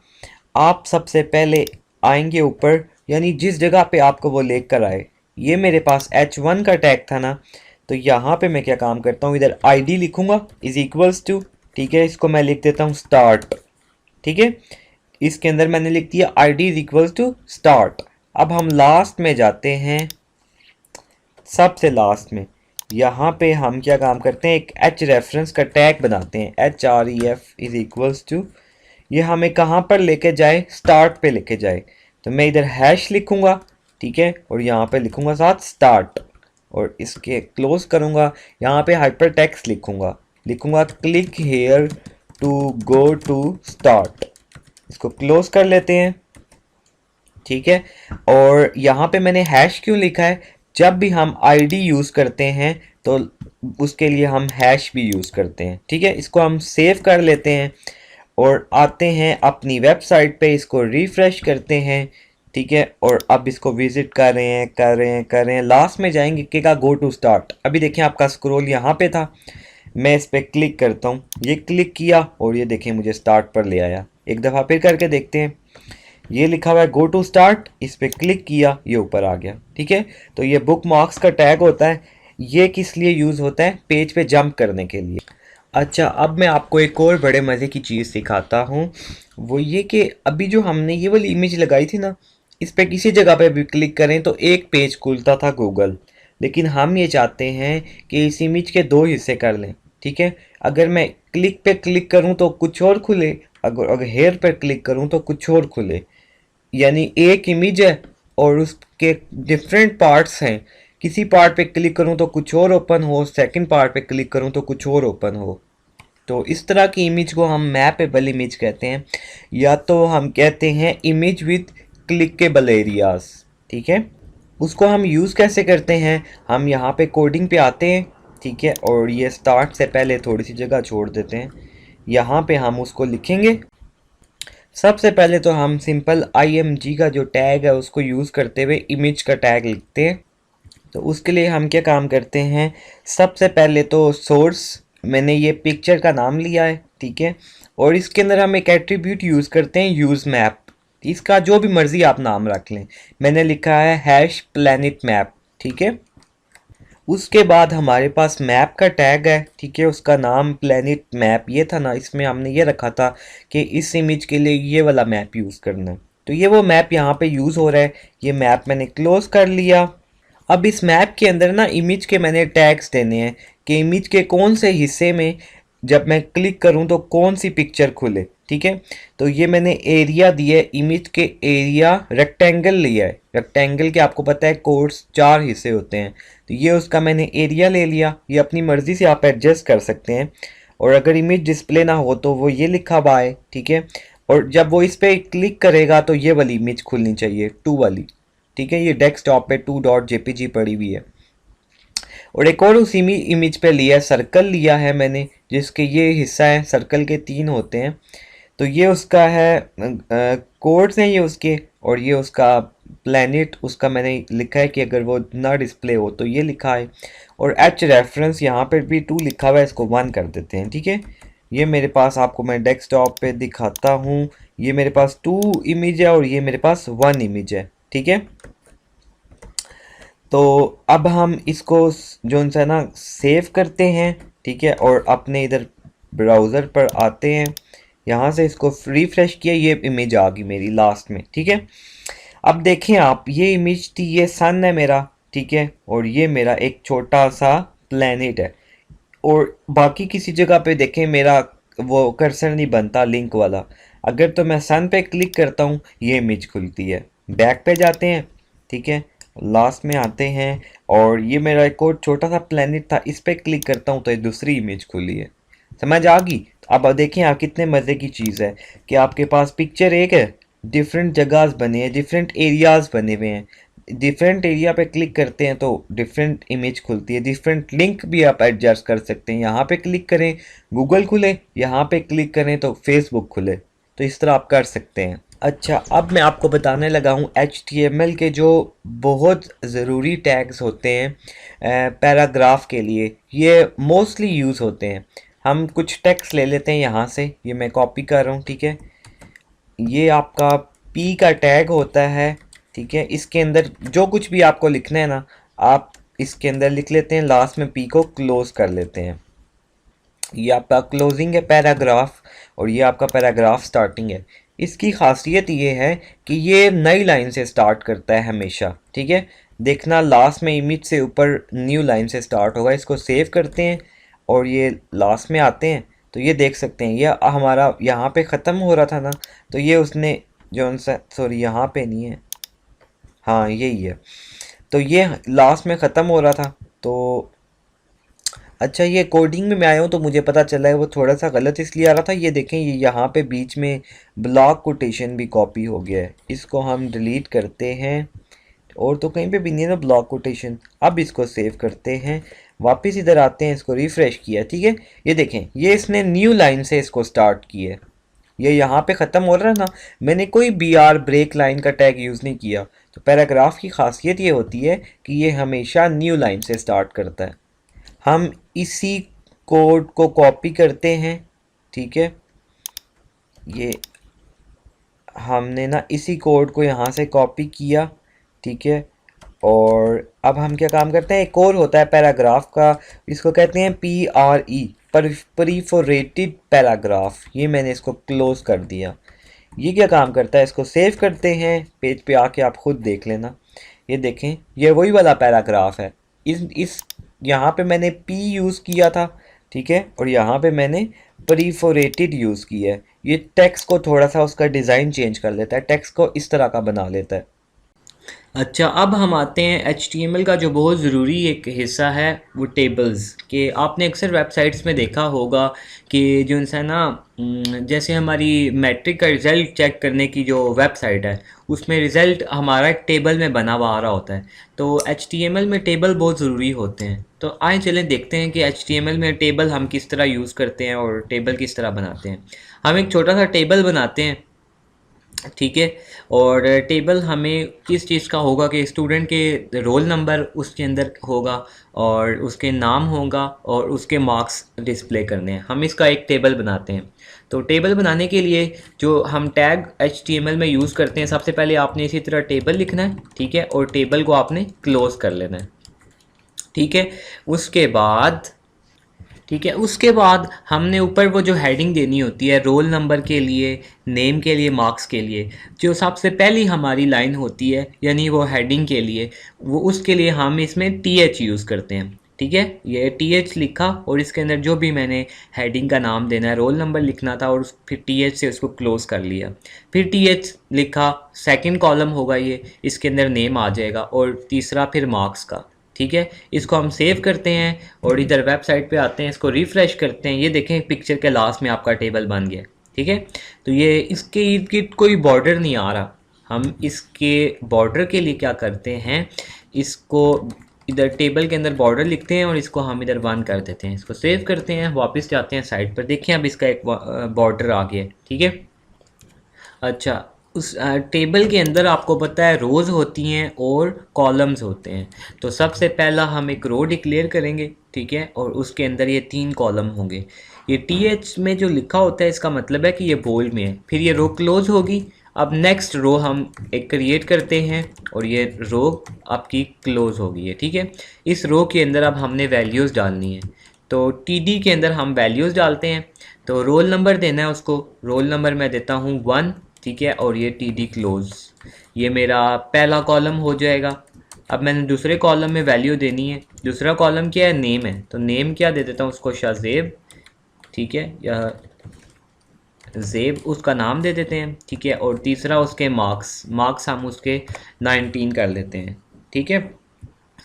आप सबसे पहले आएंगे ऊपर, यानी जिस जगह पे आपको वो लेकर आए। ये मेरे पास H1 का टैग था ना, तो यहाँ पे मैं क्या काम करता हूँ, इधर ID लिखूंगा इज इक्वल्स टू, ठीक है, इसको मैं लिख देता हूँ स्टार्ट, ठीक है। इसके अंदर मैंने लिख दिया ID is equals to start. अब हम लास्ट में जाते हैं, सबसे लास्ट में यहाँ पे हम क्या काम करते हैं, एक H रेफरेंस का टैग बनाते हैं, HREF इज इक्वल्स टू, ये हमें कहाँ पर लेके जाए, स्टार्ट पे लेके जाए। तो मैं इधर हैश लिखूंगा, ठीक है, और यहाँ पे लिखूंगा साथ स्टार्ट, और इसके क्लोज करूंगा, यहाँ पे हाइपर टेक्स्ट लिखूंगा, click here to go to start. इसको क्लोज कर लेते हैं, ठीक है। और यहाँ पे मैंने हैश क्यों लिखा है, जब भी हम आईडी यूज़ करते हैं तो उसके लिए हम हैश भी यूज़ करते हैं, ठीक है। इसको हम सेव कर लेते हैं और आते हैं अपनी वेबसाइट पे, इसको रिफ़्रेश करते हैं, ठीक है। और अब इसको विज़िट कर रहे हैं, लास्ट में जाएंगे कि का गो टू स्टार्ट। अभी देखें आपका स्क्रॉल यहाँ पे था, मैं इस पर क्लिक करता हूँ, ये क्लिक किया और ये देखें मुझे स्टार्ट पर ले आया। एक दफ़ा फिर करके देखते हैं, ये लिखा हुआ है गो टू स्टार्ट, इस पर क्लिक किया, ये ऊपर आ गया, ठीक है। तो ये बुक मार्क्स का टैग होता है, ये किस लिए यूज़ होता है, पेज पे जंप करने के लिए। अच्छा, अब मैं आपको एक और बड़े मज़े की चीज़ सिखाता हूँ, वो ये कि अभी जो हमने ये वाली इमेज लगाई थी ना, इस पर किसी जगह पे भी क्लिक करें तो एक पेज खुलता था गूगल, लेकिन हम ये चाहते हैं कि इस इमेज के दो हिस्से कर लें, ठीक है। अगर मैं क्लिक पे क्लिक करूं तो कुछ और खुले, अगर हेयर पर क्लिक करूं तो कुछ और खुले। यानी एक इमेज है और उसके डिफरेंट पार्ट्स हैं, किसी पार्ट पे क्लिक करूं तो कुछ और ओपन हो, सेकंड पार्ट पे क्लिक करूं तो कुछ और ओपन हो। तो इस तरह की इमेज को हम मैपेबल इमेज कहते हैं, या तो हम कहते हैं इमेज विद क्लिकेबल एरियाज, ठीक है। उसको हम यूज़ कैसे करते हैं, हम यहाँ पे कोडिंग पे आते हैं, ठीक है, और ये स्टार्ट से पहले थोड़ी सी जगह छोड़ देते हैं, यहाँ पे हम उसको लिखेंगे। सबसे पहले तो हम सिंपल IMG का जो टैग है उसको यूज़ करते हुए इमेज का टैग लिखते हैं। तो उसके लिए हम क्या काम करते हैं, सबसे पहले तो सोर्स, मैंने ये पिक्चर का नाम लिया है, ठीक है, और इसके अंदर हम एक एट्रीब्यूट यूज़ करते हैं यूज़ मैप, इसका जो भी मर्ज़ी आप नाम रख लें। मैंने लिखा है हैश प्लैनेट मैप, ठीक है। उसके बाद हमारे पास मैप का टैग है, ठीक है, उसका नाम प्लैनेट मैप ये था ना, इसमें हमने ये रखा था कि इस इमेज के लिए ये वाला मैप यूज़ करना है। तो ये वो मैप यहाँ पे यूज़ हो रहा है, ये मैप मैंने क्लोज कर लिया। अब इस मैप के अंदर ना इमेज के मैंने टैग्स देने हैं कि इमेज के कौन से हिस्से में जब मैं क्लिक करूं तो कौन सी पिक्चर खुले, ठीक है। तो ये मैंने एरिया दिया है, इमेज के एरिया रेक्टेंगल लिया है, रेक्टेंगल के आपको पता है कोर्स 4 हिस्से होते हैं, तो ये उसका मैंने एरिया ले लिया। ये अपनी मर्ज़ी से आप एडजस्ट कर सकते हैं। और अगर इमेज डिस्प्ले ना हो तो वो ये लिखा हुआ है, ठीक है। और जब वो इस पर क्लिक करेगा तो ये वाली इमेज खुलनी चाहिए, 2 वाली, ठीक है। ये डेस्कटॉप पे 2.jpg पड़ी हुई है। और एक और उसी इमेज पे लिया है, सर्कल लिया है मैंने, जिसके ये हिस्सा है, सर्कल के 3 होते हैं, तो ये उसका है कोड्स हैं ये उसके, और ये उसका प्लैनेट, उसका मैंने लिखा है कि अगर वो ना डिस्प्ले हो तो ये लिखा है। और H रेफरेंस यहाँ पर भी 2 लिखा हुआ है, इसको 1 कर देते हैं, ठीक है। ये मेरे पास आपको मैं डेस्कटॉप पे दिखाता हूँ, ये मेरे पास 2 इमेज है और ये मेरे पास 1 इमेज है, ठीक है। तो अब हम इसको जो सा ना सेव करते हैं, ठीक है, और अपने इधर ब्राउज़र पर आते हैं, यहाँ से इसको रिफ्रेश किया, ये इमेज आ गई मेरी लास्ट में, ठीक है। अब देखें आप, ये इमेज थी, ये सन है मेरा, ठीक है, और ये मेरा एक छोटा सा प्लैनेट है। और बाकी किसी जगह पे देखें मेरा वो कर्सर नहीं बनता लिंक वाला, अगर तो मैं सन पे क्लिक करता हूँ ये इमेज खुलती है। बैक पे जाते हैं, ठीक है, लास्ट में आते हैं और ये मेरा एक और छोटा सा प्लेनेट था, इस पे क्लिक करता हूँ तो ये दूसरी इमेज खुली है। समझ आ गई? अब देखें आप कितने मज़े की चीज़ है कि आपके पास पिक्चर एक है, डिफरेंट जगह बने हैं, डिफरेंट एरियाज बने हुए हैं। डिफरेंट एरिया पे क्लिक करते हैं तो डिफरेंट इमेज खुलती है। डिफरेंट लिंक भी आप एडजस्ट कर सकते हैं। यहाँ पे क्लिक करें गूगल खुले, यहाँ पे क्लिक करें तो फेसबुक खुले। तो इस तरह आप कर सकते हैं। अच्छा, अब मैं आपको बताने लगा हूँ HTML के जो बहुत ज़रूरी टैग्स होते हैं पैराग्राफ के लिए, ये मोस्टली यूज़ होते हैं। हम कुछ टेक्स्ट ले लेते हैं यहाँ से, ये मैं कॉपी कर रहा हूँ, ठीक है। ये आपका P का टैग होता है, ठीक है। इसके अंदर जो कुछ भी आपको लिखना है ना, आप इसके अंदर लिख लेते हैं, लास्ट में P को क्लोज कर लेते हैं। ये आपका क्लोजिंग है पैराग्राफ और ये आपका पैराग्राफ स्टार्टिंग है। इसकी खासियत ये है कि ये नई लाइन से स्टार्ट करता है हमेशा, ठीक है। देखना लास्ट में इमेज से ऊपर न्यू लाइन से स्टार्ट होगा। इसको सेव करते हैं और ये लास्ट में आते हैं तो ये देख सकते हैं ये हमारा यहाँ पे ख़त्म हो रहा था ना, तो ये उसने जो सा, सॉरी यहाँ पे नहीं है, हाँ यही है, तो ये लास्ट में ख़त्म हो रहा था। तो अच्छा, ये कोडिंग में मैं आया हूँ तो मुझे पता चला है वो थोड़ा सा गलत इसलिए आ रहा था। ये देखें, ये यहाँ पे बीच में ब्लॉक कोटेशन भी कॉपी हो गया है। इसको हम डिलीट करते हैं और तो कहीं पे भी नहीं है ना ब्लॉक कोटेशन। अब इसको सेव करते हैं, वापस इधर आते हैं, इसको रिफ़्रेश किया, ठीक है। ये देखें, ये इसने न्यू लाइन से इसको स्टार्ट किया है। ये यहाँ पे ख़त्म हो रहा है ना, मैंने कोई BR ब्रेक लाइन का टैग यूज़ नहीं किया। तो पैराग्राफ की खासियत ये होती है कि ये हमेशा न्यू लाइन से स्टार्ट करता है। हम इसी कोड को कॉपी करते हैं, ठीक है। ये हमने ना इसी कोड को यहाँ से कॉपी किया, ठीक है। और अब हम क्या काम करते हैं, एक और होता है पैराग्राफ का, इसको कहते हैं PRE, प्रीफोरेटेड पैराग्राफ। ये मैंने इसको क्लोज कर दिया। ये क्या काम करता है, इसको सेव करते हैं, पेज पे आके आप खुद देख लेना। ये देखें, ये वही वाला पैराग्राफ है। इस यहाँ पे मैंने P यूज़ किया था, ठीक है, और यहाँ पे मैंने प्रीफोरेटेड यूज़ किया है। ये टेक्स्ट को थोड़ा सा उसका डिज़ाइन चेंज कर लेता है, टेक्स्ट को इस तरह का बना लेता है। अच्छा, अब हम आते हैं HTML का जो बहुत ज़रूरी एक हिस्सा है वो टेबल्स के। आपने अक्सर वेबसाइट्स में देखा होगा कि जो इंसान ना जैसे हमारी मैट्रिक का रिज़ल्ट चेक करने की जो वेबसाइट है उसमें रिज़ल्ट हमारा एक टेबल में बना हुआ आ रहा होता है। तो HTML में टेबल बहुत ज़रूरी होते हैं। तो आइए चलें देखते हैं कि HTML में टेबल हम किस तरह यूज़ करते हैं और टेबल किस तरह बनाते हैं। हम एक छोटा सा टेबल बनाते हैं, ठीक है। और टेबल हमें किस चीज़ का होगा कि स्टूडेंट के रोल नंबर उसके अंदर होगा और उसके नाम होगा और उसके मार्क्स डिस्प्ले करने हैं। हम इसका एक टेबल बनाते हैं। तो टेबल बनाने के लिए जो हम टैग HTML में यूज़ करते हैं, सबसे पहले आपने इसी तरह टेबल लिखना है, ठीक है, और टेबल को आपने क्लोज़ कर लेना है, ठीक है। उसके बाद ठीक है, उसके बाद हमने ऊपर वो जो हेडिंग देनी होती है रोल नंबर के लिए, नेम के लिए, मार्क्स के लिए, जो सबसे पहली हमारी लाइन होती है यानी वो हेडिंग के लिए, वो उसके लिए हम इसमें TH यूज़ करते हैं, ठीक है। ये TH लिखा और इसके अंदर जो भी मैंने हेडिंग का नाम देना है, रोल नंबर लिखना था और फिर TH से उसको क्लोज़ कर लिया। फिर TH लिखा, सेकंड कॉलम होगा ये, इसके अंदर नेम आ जाएगा और तीसरा फिर मार्क्स का, ठीक है। इसको हम सेव करते हैं और इधर वेबसाइट पे आते हैं, इसको रिफ़्रेश करते हैं। ये देखें पिक्चर के लास्ट में आपका टेबल बन गया, ठीक है। तो ये इसके इर्द गिर्द कोई बॉर्डर नहीं आ रहा। हम इसके बॉर्डर के लिए क्या करते हैं, इसको इधर टेबल के अंदर बॉर्डर लिखते हैं और इसको हम इधर बंद कर देते हैं। इसको सेव करते हैं, वापस जाते हैं साइड पर, देखिए अब इसका एक बॉर्डर आ गया है, ठीक है। अच्छा, उस टेबल के अंदर आपको पता है रोज़ होती हैं और कॉलम्स होते हैं। तो सबसे पहला हम एक रो डिक्लेयर करेंगे, ठीक है, और उसके अंदर ये 3 कॉलम होंगे। ये TH में जो लिखा होता है इसका मतलब है कि ये बोल्ड में है। फिर ये रो क्लोज होगी। अब नेक्स्ट रो हम एक क्रिएट करते हैं और ये रो आपकी क्लोज होगी है, ठीक है। इस रो के अंदर अब हमने वैल्यूज़ डालनी है। तो TD के अंदर हम वैल्यूज़ डालते हैं। तो रोल नंबर देना है उसको, रोल नंबर मैं देता हूँ 1, ठीक है, और ये TD क्लोज, ये मेरा पहला कॉलम हो जाएगा। अब मैंने दूसरे कॉलम में वैल्यू देनी है। दूसरा कॉलम क्या है, नेम है, तो नेम क्या दे देता हूँ उसको, शाज़ेब, ठीक है, या ज़ेब उसका नाम दे देते हैं, ठीक है। और तीसरा उसके मार्क्स हम उसके 19 कर लेते हैं, ठीक है,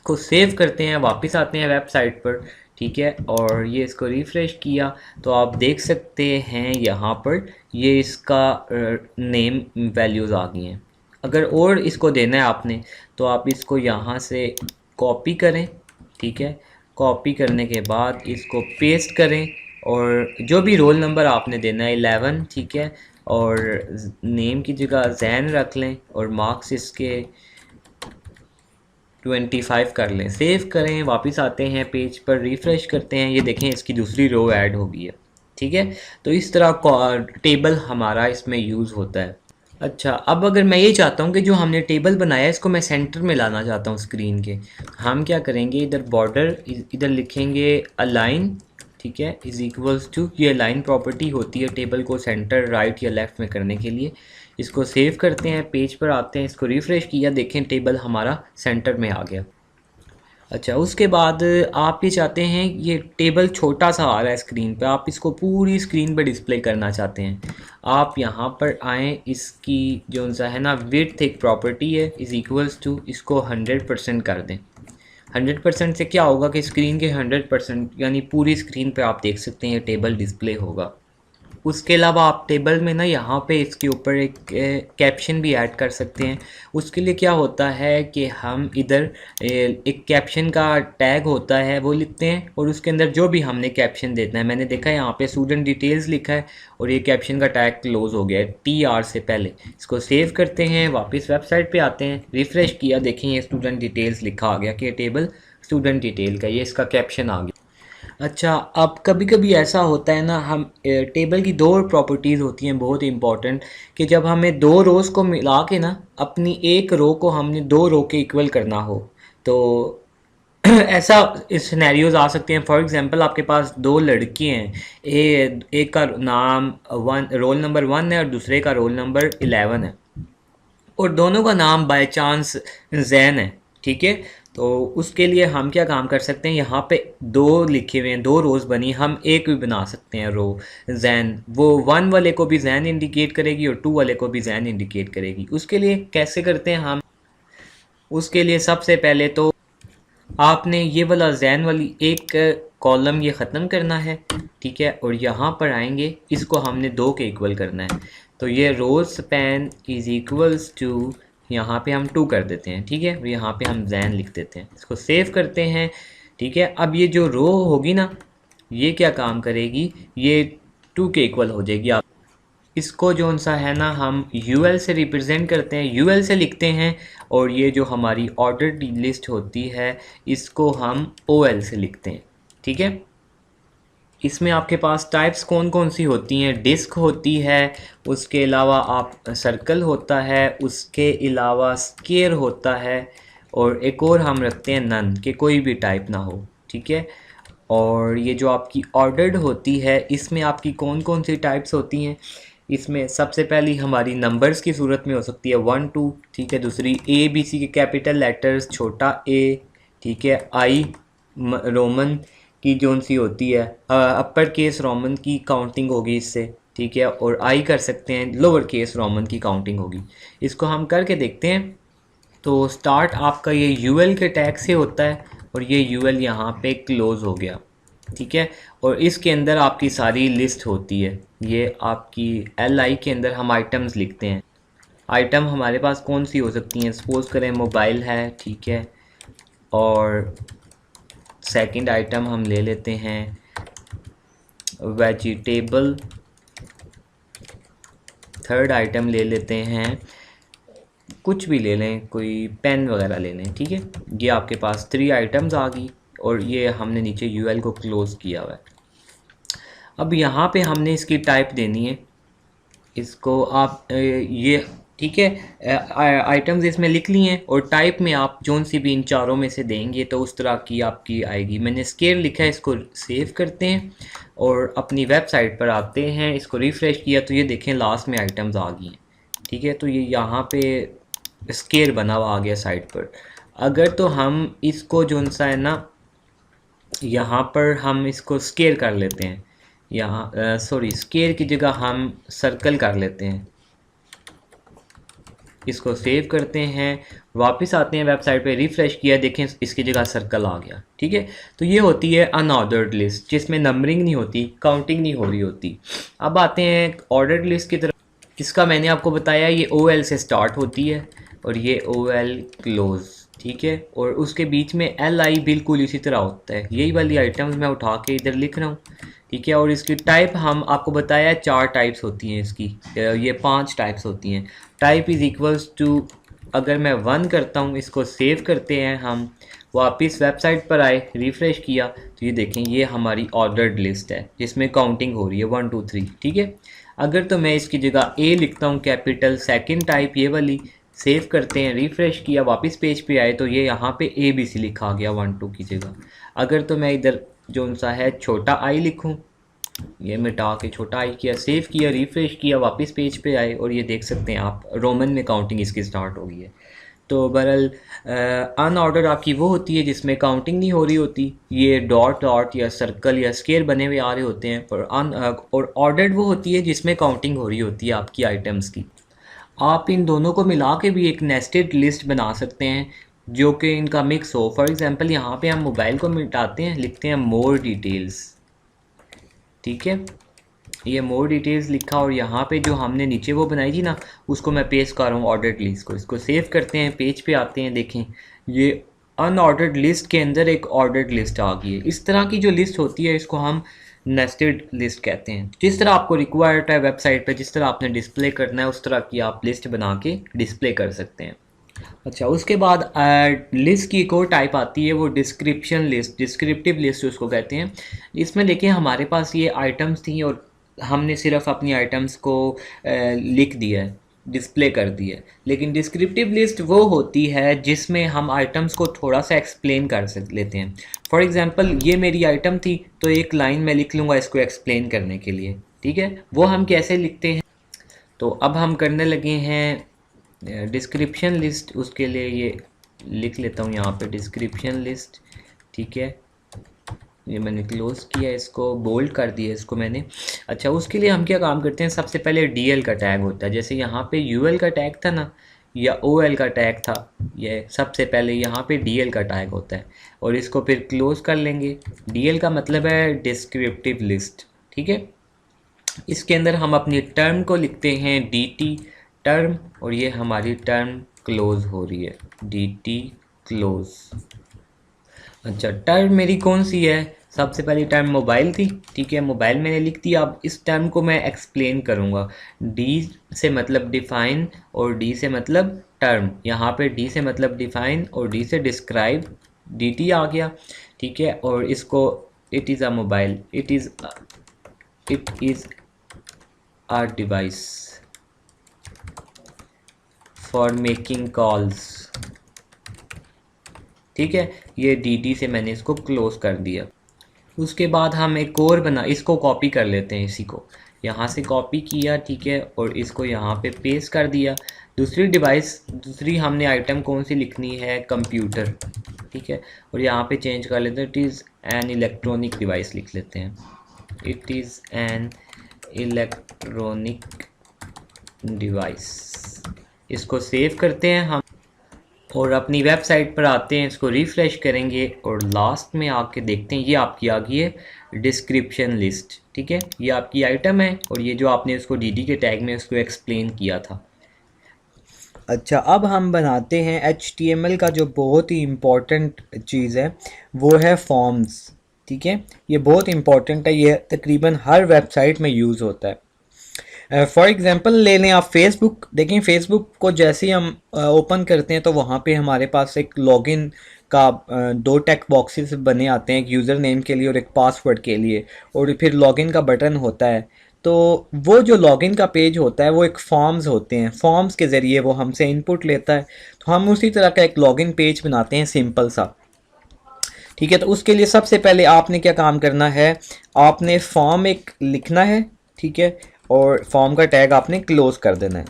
को सेव करते हैं, वापस आते हैं वेबसाइट पर, ठीक है, और ये इसको रिफ़्रेश किया तो आप देख सकते हैं यहाँ पर ये इसका नेम वैल्यूज़ आ गई हैं। अगर और इसको देना है आपने तो आप इसको यहाँ से कॉपी करें, ठीक है, कॉपी करने के बाद इसको पेस्ट करें और जो भी रोल नंबर आपने देना है 11, ठीक है, और नेम की जगह जैन रख लें और मार्क्स इसके 25 कर लें, सेव करें, वापस आते हैं पेज पर, रिफ़्रेश करते हैं, ये देखें इसकी दूसरी रो ऐड हो गई है, ठीक है। तो इस तरह टेबल हमारा इसमें यूज़ होता है। अच्छा, अब अगर मैं ये चाहता हूँ कि जो हमने टेबल बनाया है इसको मैं सेंटर में लाना चाहता हूँ स्क्रीन के, हम क्या करेंगे, इधर बॉर्डर इधर लिखेंगे अलाइन, ठीक है, इज़ इक्वल्स टू, ये अलाइन प्रॉपर्टी होती है टेबल को सेंटर राइट या लेफ़्ट में करने के लिए। इसको सेव करते हैं, पेज पर आते हैं, इसको रिफ़्रेश किया, देखें टेबल हमारा सेंटर में आ गया। अच्छा, उसके बाद आप ये चाहते हैं, ये टेबल छोटा सा आ रहा है स्क्रीन पे, आप इसको पूरी स्क्रीन पे डिस्प्ले करना चाहते हैं, आप यहाँ पर आएँ, इसकी जो सा है ना विड्थ एक प्रॉपर्टी है इज़ इक्वल्स टू, इसको 100% कर दें। 100% से क्या होगा कि स्क्रीन के 100% यानी पूरी स्क्रीन पे आप देख सकते हैं ये टेबल डिस्प्ले होगा। उसके अलावा आप टेबल में ना यहाँ पे इसके ऊपर एक कैप्शन भी ऐड कर सकते हैं। उसके लिए क्या होता है कि हम इधर एक कैप्शन का टैग होता है वो लिखते हैं और उसके अंदर जो भी हमने कैप्शन देना है, मैंने देखा है यहाँ पे स्टूडेंट डिटेल्स लिखा है और ये कैप्शन का टैग क्लोज हो गया है TR से पहले। इसको सेव करते हैं, वापस वेबसाइट पे आते हैं, रिफ़्रेश किया, देखें ये स्टूडेंट डिटेल्स लिखा आ गया कि टेबल स्टूडेंट डिटेल का, ये इसका कैप्शन आ गया। अच्छा, अब कभी कभी ऐसा होता है ना, हम टेबल की दो प्रॉपर्टीज़ होती हैं बहुत इंपॉर्टेंट, कि जब हमें दो रोज़ को मिला के ना अपनी एक रो को हमने दो रो के इक्वल करना हो तो ऐसा सिनेरियोज आ सकते हैं। फॉर एग्जांपल आपके पास दो लड़की हैं, एक का नाम रोल नंबर 1 है और दूसरे का रोल नंबर 11 है और दोनों का नाम बाय चांस जैन है, ठीक है। तो उसके लिए हम क्या काम कर सकते हैं, यहाँ पे दो लिखे हुए हैं, दो रोज़ बनी, हम एक भी बना सकते हैं रो जैन, वो 1 वाले को भी जैन इंडिकेट करेगी और 2 वाले को भी जैन इंडिकेट करेगी। उसके लिए कैसे करते हैं हम, उसके लिए सबसे पहले तो आपने ये वाला जैन वाली एक कॉलम ये ख़त्म करना है, ठीक है, और यहाँ पर आएंगे, इसको हमने दो के इक्वल करना है, तो ये रोज स्पैन इज़ इक्वल्स टू, यहाँ पे हम 2 कर देते हैं, ठीक है, और यहाँ पे हम जैन लिख देते हैं, इसको सेव करते हैं, ठीक है। अब ये जो रो होगी ना, ये क्या काम करेगी, ये 2 के इक्वल हो जाएगी। आप इसको जो सा है ना हम UL से रिप्रेजेंट करते हैं, UL से लिखते हैं, और ये जो हमारी ऑर्डर लिस्ट होती है इसको हम OL से लिखते हैं, ठीक है। इसमें आपके पास टाइप्स कौन कौन सी होती हैं, डिस्क होती है, उसके अलावा आप सर्कल होता है, उसके अलावा स्केयर होता है, और एक और हम रखते हैं नन, कि कोई भी टाइप ना हो, ठीक है। और ये जो आपकी ऑर्डर्ड होती है इसमें आपकी कौन कौन सी टाइप्स होती हैं, इसमें सबसे पहली हमारी नंबर्स की सूरत में हो सकती है 1 2, ठीक है, दूसरी ABC के कैपिटल लेटर्स, छोटा a, ठीक है, I रोमन की जोन सी होती है, अपर केस रोमन की काउंटिंग होगी इससे, ठीक है, और आई कर सकते हैं लोअर केस रोमन की काउंटिंग होगी। इसको हम करके देखते हैं। तो स्टार्ट आपका ये UL के टैग से होता है और ये UL यहाँ पे क्लोज हो गया, ठीक है, और इसके अंदर आपकी सारी लिस्ट होती है। ये आपकी LI के अंदर हम आइटम्स लिखते हैं। आइटम हमारे पास कौन सी हो सकती हैं, सपोज करें मोबाइल है, ठीक है, और सेकंड आइटम हम ले लेते हैं वेजिटेबल, थर्ड आइटम ले लेते हैं, कुछ भी ले लें, कोई पेन वगैरह ले लें, ठीक है। ये आपके पास 3 आइटम्स आ गई और ये हमने नीचे UL को क्लोज किया हुआ है। अब यहाँ पे हमने इसकी टाइप देनी है, इसको आप ये, ठीक है, आइटम्स इसमें लिख लिए हैं और टाइप में आप जोन सी भी इन चारों में से देंगे तो उस तरह की आपकी आएगी। मैंने स्केल लिखा है, इसको सेव करते हैं और अपनी वेबसाइट पर आते हैं, इसको रिफ़्रेश किया तो ये देखें लास्ट में आइटम्स आ गई हैं, ठीक है। तो ये यहाँ पे स्केल बना हुआ आ गया साइड पर। अगर तो हम इसको जो सा है ना, यहाँ पर हम इसको स्केल कर लेते हैं, यहाँ सॉरी स्केल की जगह हम सर्कल कर लेते हैं, इसको सेव करते हैं, वापस आते हैं वेबसाइट पे, रिफ़्रेश किया, देखें इसकी जगह सर्कल आ गया। ठीक है, तो ये होती है अनऑर्डर्ड लिस्ट, जिसमें नंबरिंग नहीं होती, काउंटिंग नहीं हो रही होती। अब आते हैं ऑर्डर्ड लिस्ट की तरफ, जिसका मैंने आपको बताया ये OL से स्टार्ट होती है और ये OL क्लोज़। ठीक है, और उसके बीच में LI बिल्कुल इसी तरह होता है। यही वाली आइटम्स मैं उठा के इधर लिख रहा हूँ। ठीक है, और इसकी टाइप हम आपको बताया 4 टाइप्स होती हैं इसकी, ये 5 टाइप्स होती हैं। टाइप इज़ इक्वल्स टू, अगर मैं 1 करता हूँ, इसको सेव करते हैं हम, वापस वेबसाइट पर आए, रिफ़्रेश किया, तो ये देखें ये हमारी ऑर्डर्ड लिस्ट है जिसमें काउंटिंग हो रही है 1 2 3। ठीक है, अगर तो मैं इसकी जगह ए लिखता हूँ कैपिटल, सेकंड टाइप ये वाली, सेव करते हैं, रिफ़्रेश किया, वापस पेज पे आए, तो ये यहाँ पे ABC लिखा गया 1 2 की जगह। अगर तो मैं इधर जो सा है छोटा आई लिखूँ, ये मिटा के छोटा आई किया, सेव किया, रिफ़्रेश किया, वापस पेज पे आए, और ये देख सकते हैं आप रोमन में काउंटिंग इसकी स्टार्ट हो गई है। तो बहरहाल अनऑर्डर आपकी वो होती है जिसमें काउंटिंग नहीं हो रही होती, ये डॉट डॉट या सर्कल या स्केयर बने हुए आ रहे होते हैं, पर और ऑर्डर्ड वो होती है जिसमें काउंटिंग हो रही होती है आपकी आइटम्स की। आप इन दोनों को मिला के भी एक नेस्टेड लिस्ट बना सकते हैं जो कि इनका मिक्स हो। फॉर एग्जांपल यहाँ पे हम मोबाइल को मिटाते हैं, लिखते हैं मोर डिटेल्स। ठीक है, ये मोर डिटेल्स लिखा, और यहाँ पे जो हमने नीचे वो बनाई थी ना, उसको मैं पेस्ट कर रहा हूँ ऑर्डर्ड लिस्ट को। इसको सेव करते हैं, पेज पे आते हैं, देखें ये अनऑर्डर्ड लिस्ट के अंदर एक ऑर्डर्ड लिस्ट आ गई है। इस तरह की जो लिस्ट होती है इसको हम नेस्टेड लिस्ट कहते हैं। जिस तरह आपको रिक्वायर्ड है वेबसाइट पर, जिस तरह आपने डिस्प्ले करना है, उस तरह की आप लिस्ट बना के डिस्प्ले कर सकते हैं। अच्छा, उसके बाद लिस्ट की एक और टाइप आती है, वो डिस्क्रिप्शन लिस्ट, डिस्क्रिप्टिव लिस्ट उसको कहते हैं। इसमें देखिए हमारे पास ये आइटम्स थी और हमने सिर्फ अपनी आइटम्स को लिख दिया है, डिस्प्ले कर दिया है। लेकिन डिस्क्रिप्टिव लिस्ट वो होती है जिसमें हम आइटम्स को थोड़ा सा एक्सप्लेन कर लेते हैं। फॉर एग्जांपल ये मेरी आइटम थी, तो एक लाइन मैं लिख लूँगा इसको एक्सप्लेन करने के लिए। ठीक है, वो हम कैसे लिखते हैं, तो अब हम करने लगे हैं डिस्क्रिप्शन लिस्ट। उसके लिए ये लिख लेता हूँ यहाँ पे डिस्क्रिप्शन लिस्ट। ठीक है, ये मैंने क्लोज़ किया, इसको बोल्ड कर दिया इसको मैंने। अच्छा, उसके लिए हम क्या काम करते हैं, सबसे पहले DL का टैग होता है। जैसे यहाँ पे UL का टैग था ना, या OL का टैग था, ये सबसे पहले यहाँ पे DL का टैग होता है, और इसको फिर क्लोज़ कर लेंगे। DL का मतलब है डिस्क्रिप्टिव लिस्ट। ठीक है, इसके अंदर हम अपनी टर्म को लिखते हैं DT टर्म, और ये हमारी टर्म क्लोज़ हो रही है, DT क्लोज़। अच्छा, टर्म मेरी कौन सी है, सबसे पहली टर्म मोबाइल थी। ठीक है, मोबाइल मैंने लिख दिया। अब इस टर्म को मैं एक्सप्लेन करूँगा। D से मतलब डिफ़ाइन और D से मतलब टर्म। यहाँ पे D से मतलब डिफ़ाइन और D से डिस्क्राइब, DT आ गया। ठीक है, और इसको it is a mobile, it is a device for making calls. ठीक है, ये DT से मैंने इसको क्लोज़ कर दिया। उसके बाद हम एक और बना, इसको कॉपी कर लेते हैं, इसी को यहाँ से कॉपी किया। ठीक है, और इसको यहाँ पे पेस्ट कर दिया। दूसरी डिवाइस, दूसरी हमने आइटम कौन सी लिखनी है, कंप्यूटर। ठीक है, और यहाँ पे चेंज कर लेते हैं, it is an electronic device लिख लेते हैं, it is an electronic device. इसको सेव करते हैं हम, और अपनी वेबसाइट पर आते हैं, इसको रिफ़्रेश करेंगे, और लास्ट में आके देखते हैं ये आपकी आ गई है डिस्क्रिप्शन लिस्ट। ठीक है, ये आपकी आइटम है, और ये जो आपने इसको DD के टैग में उसको एक्सप्लेन किया था। अच्छा, अब हम बनाते हैं HTML का जो बहुत ही इम्पोर्टेंट चीज़ है, वो है फॉर्म्स। ठीक है, ये बहुत इम्पोर्टेंट है, ये तकरीबन हर वेबसाइट में यूज़ होता है। फॉर एग्ज़ाम्पल ले लें आप फेसबुक, देखें फेसबुक को जैसे ही हम ओपन करते हैं तो वहाँ पे हमारे पास एक लॉगिन का दो टेक बॉक्सेस बने आते हैं, एक यूज़र नेम के लिए और एक पासवर्ड के लिए, और फिर लॉगिन का बटन होता है। तो वो जो लॉगिन का पेज होता है वो एक फॉर्म्स होते हैं, फॉर्म्स के ज़रिए वो हमसे इनपुट लेता है। तो हम उसी तरह का एक लॉगिन पेज बनाते हैं सिंपल सा। ठीक है, तो उसके लिए सबसे पहले आपने क्या काम करना है, आपने फॉर्म एक लिखना है। ठीक है, और फॉर्म का टैग आपने क्लोज कर देना है,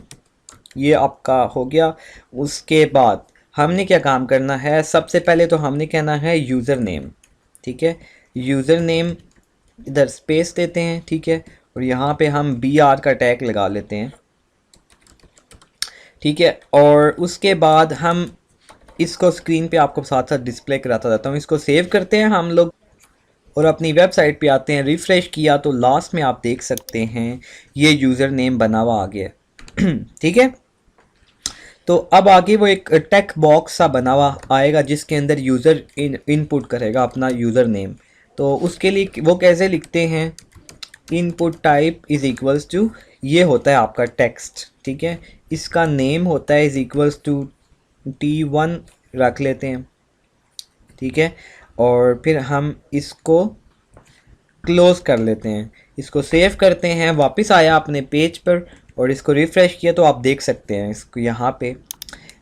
ये आपका हो गया। उसके बाद हमने क्या काम करना है, सबसे पहले तो हमने कहना है यूज़र नेम। ठीक है, यूज़र नेम इधर स्पेस देते हैं। ठीक है, और यहाँ पे हम BR का टैग लगा लेते हैं। ठीक है। और उसके बाद हम इसको स्क्रीन पे आपको साथ साथ डिस्प्ले कराता रहता हूँ। इसको सेव करते हैं हम लोग और अपनी वेबसाइट पे आते हैं। रिफ़्रेश किया तो लास्ट में आप देख सकते हैं ये यूज़र नेम बना हुआ आ गया ठीक है। तो अब आगे वो एक टेक बॉक्स सा बना हुआ आएगा जिसके अंदर यूज़र इनपुट करेगा अपना यूज़र नेम। तो उसके लिए वो कैसे लिखते हैं, input type is equals to, ये होता है आपका टेक्स्ट, ठीक है। इसका नेम होता है इज़ इक्वल्स टू T1 रख लेते हैं, ठीक है। और फिर हम इसको क्लोज़ कर लेते हैं, इसको सेव करते हैं। वापस आया अपने पेज पर और इसको रिफ़्रेश किया तो आप देख सकते हैं इसको यहाँ पे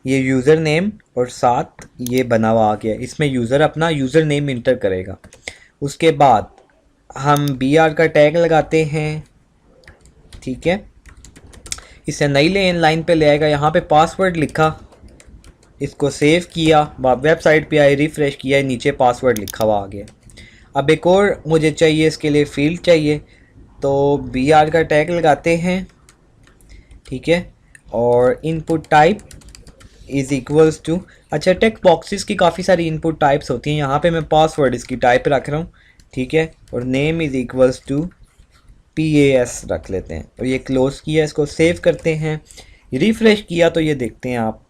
ये यूज़र नेम और साथ ये बना हुआ आ गया। इसमें यूज़र अपना यूज़र नेम इंटर करेगा। उसके बाद हम BR का टैग लगाते हैं, ठीक है। इसे नई लाइन पे ले आएगा। यहाँ पे पासवर्ड लिखा, इसको सेव किया, वेबसाइट पे आए, रिफ़्रेश किया, नीचे पासवर्ड लिखा हुआ आ गया। अब एक और मुझे चाहिए, इसके लिए फील्ड चाहिए, तो BR का टैग लगाते हैं, ठीक है। और input type is equals to, अच्छा टेक बॉक्सेस की काफ़ी सारी इनपुट टाइप्स होती हैं। यहाँ पे मैं पासवर्ड इसकी टाइप रख रहा हूँ, ठीक है। और name is equals to PAS रख लेते हैं और ये क्लोज़ किया। इसको सेव करते हैं, रिफ़्रेश किया तो ये देखते हैं आप,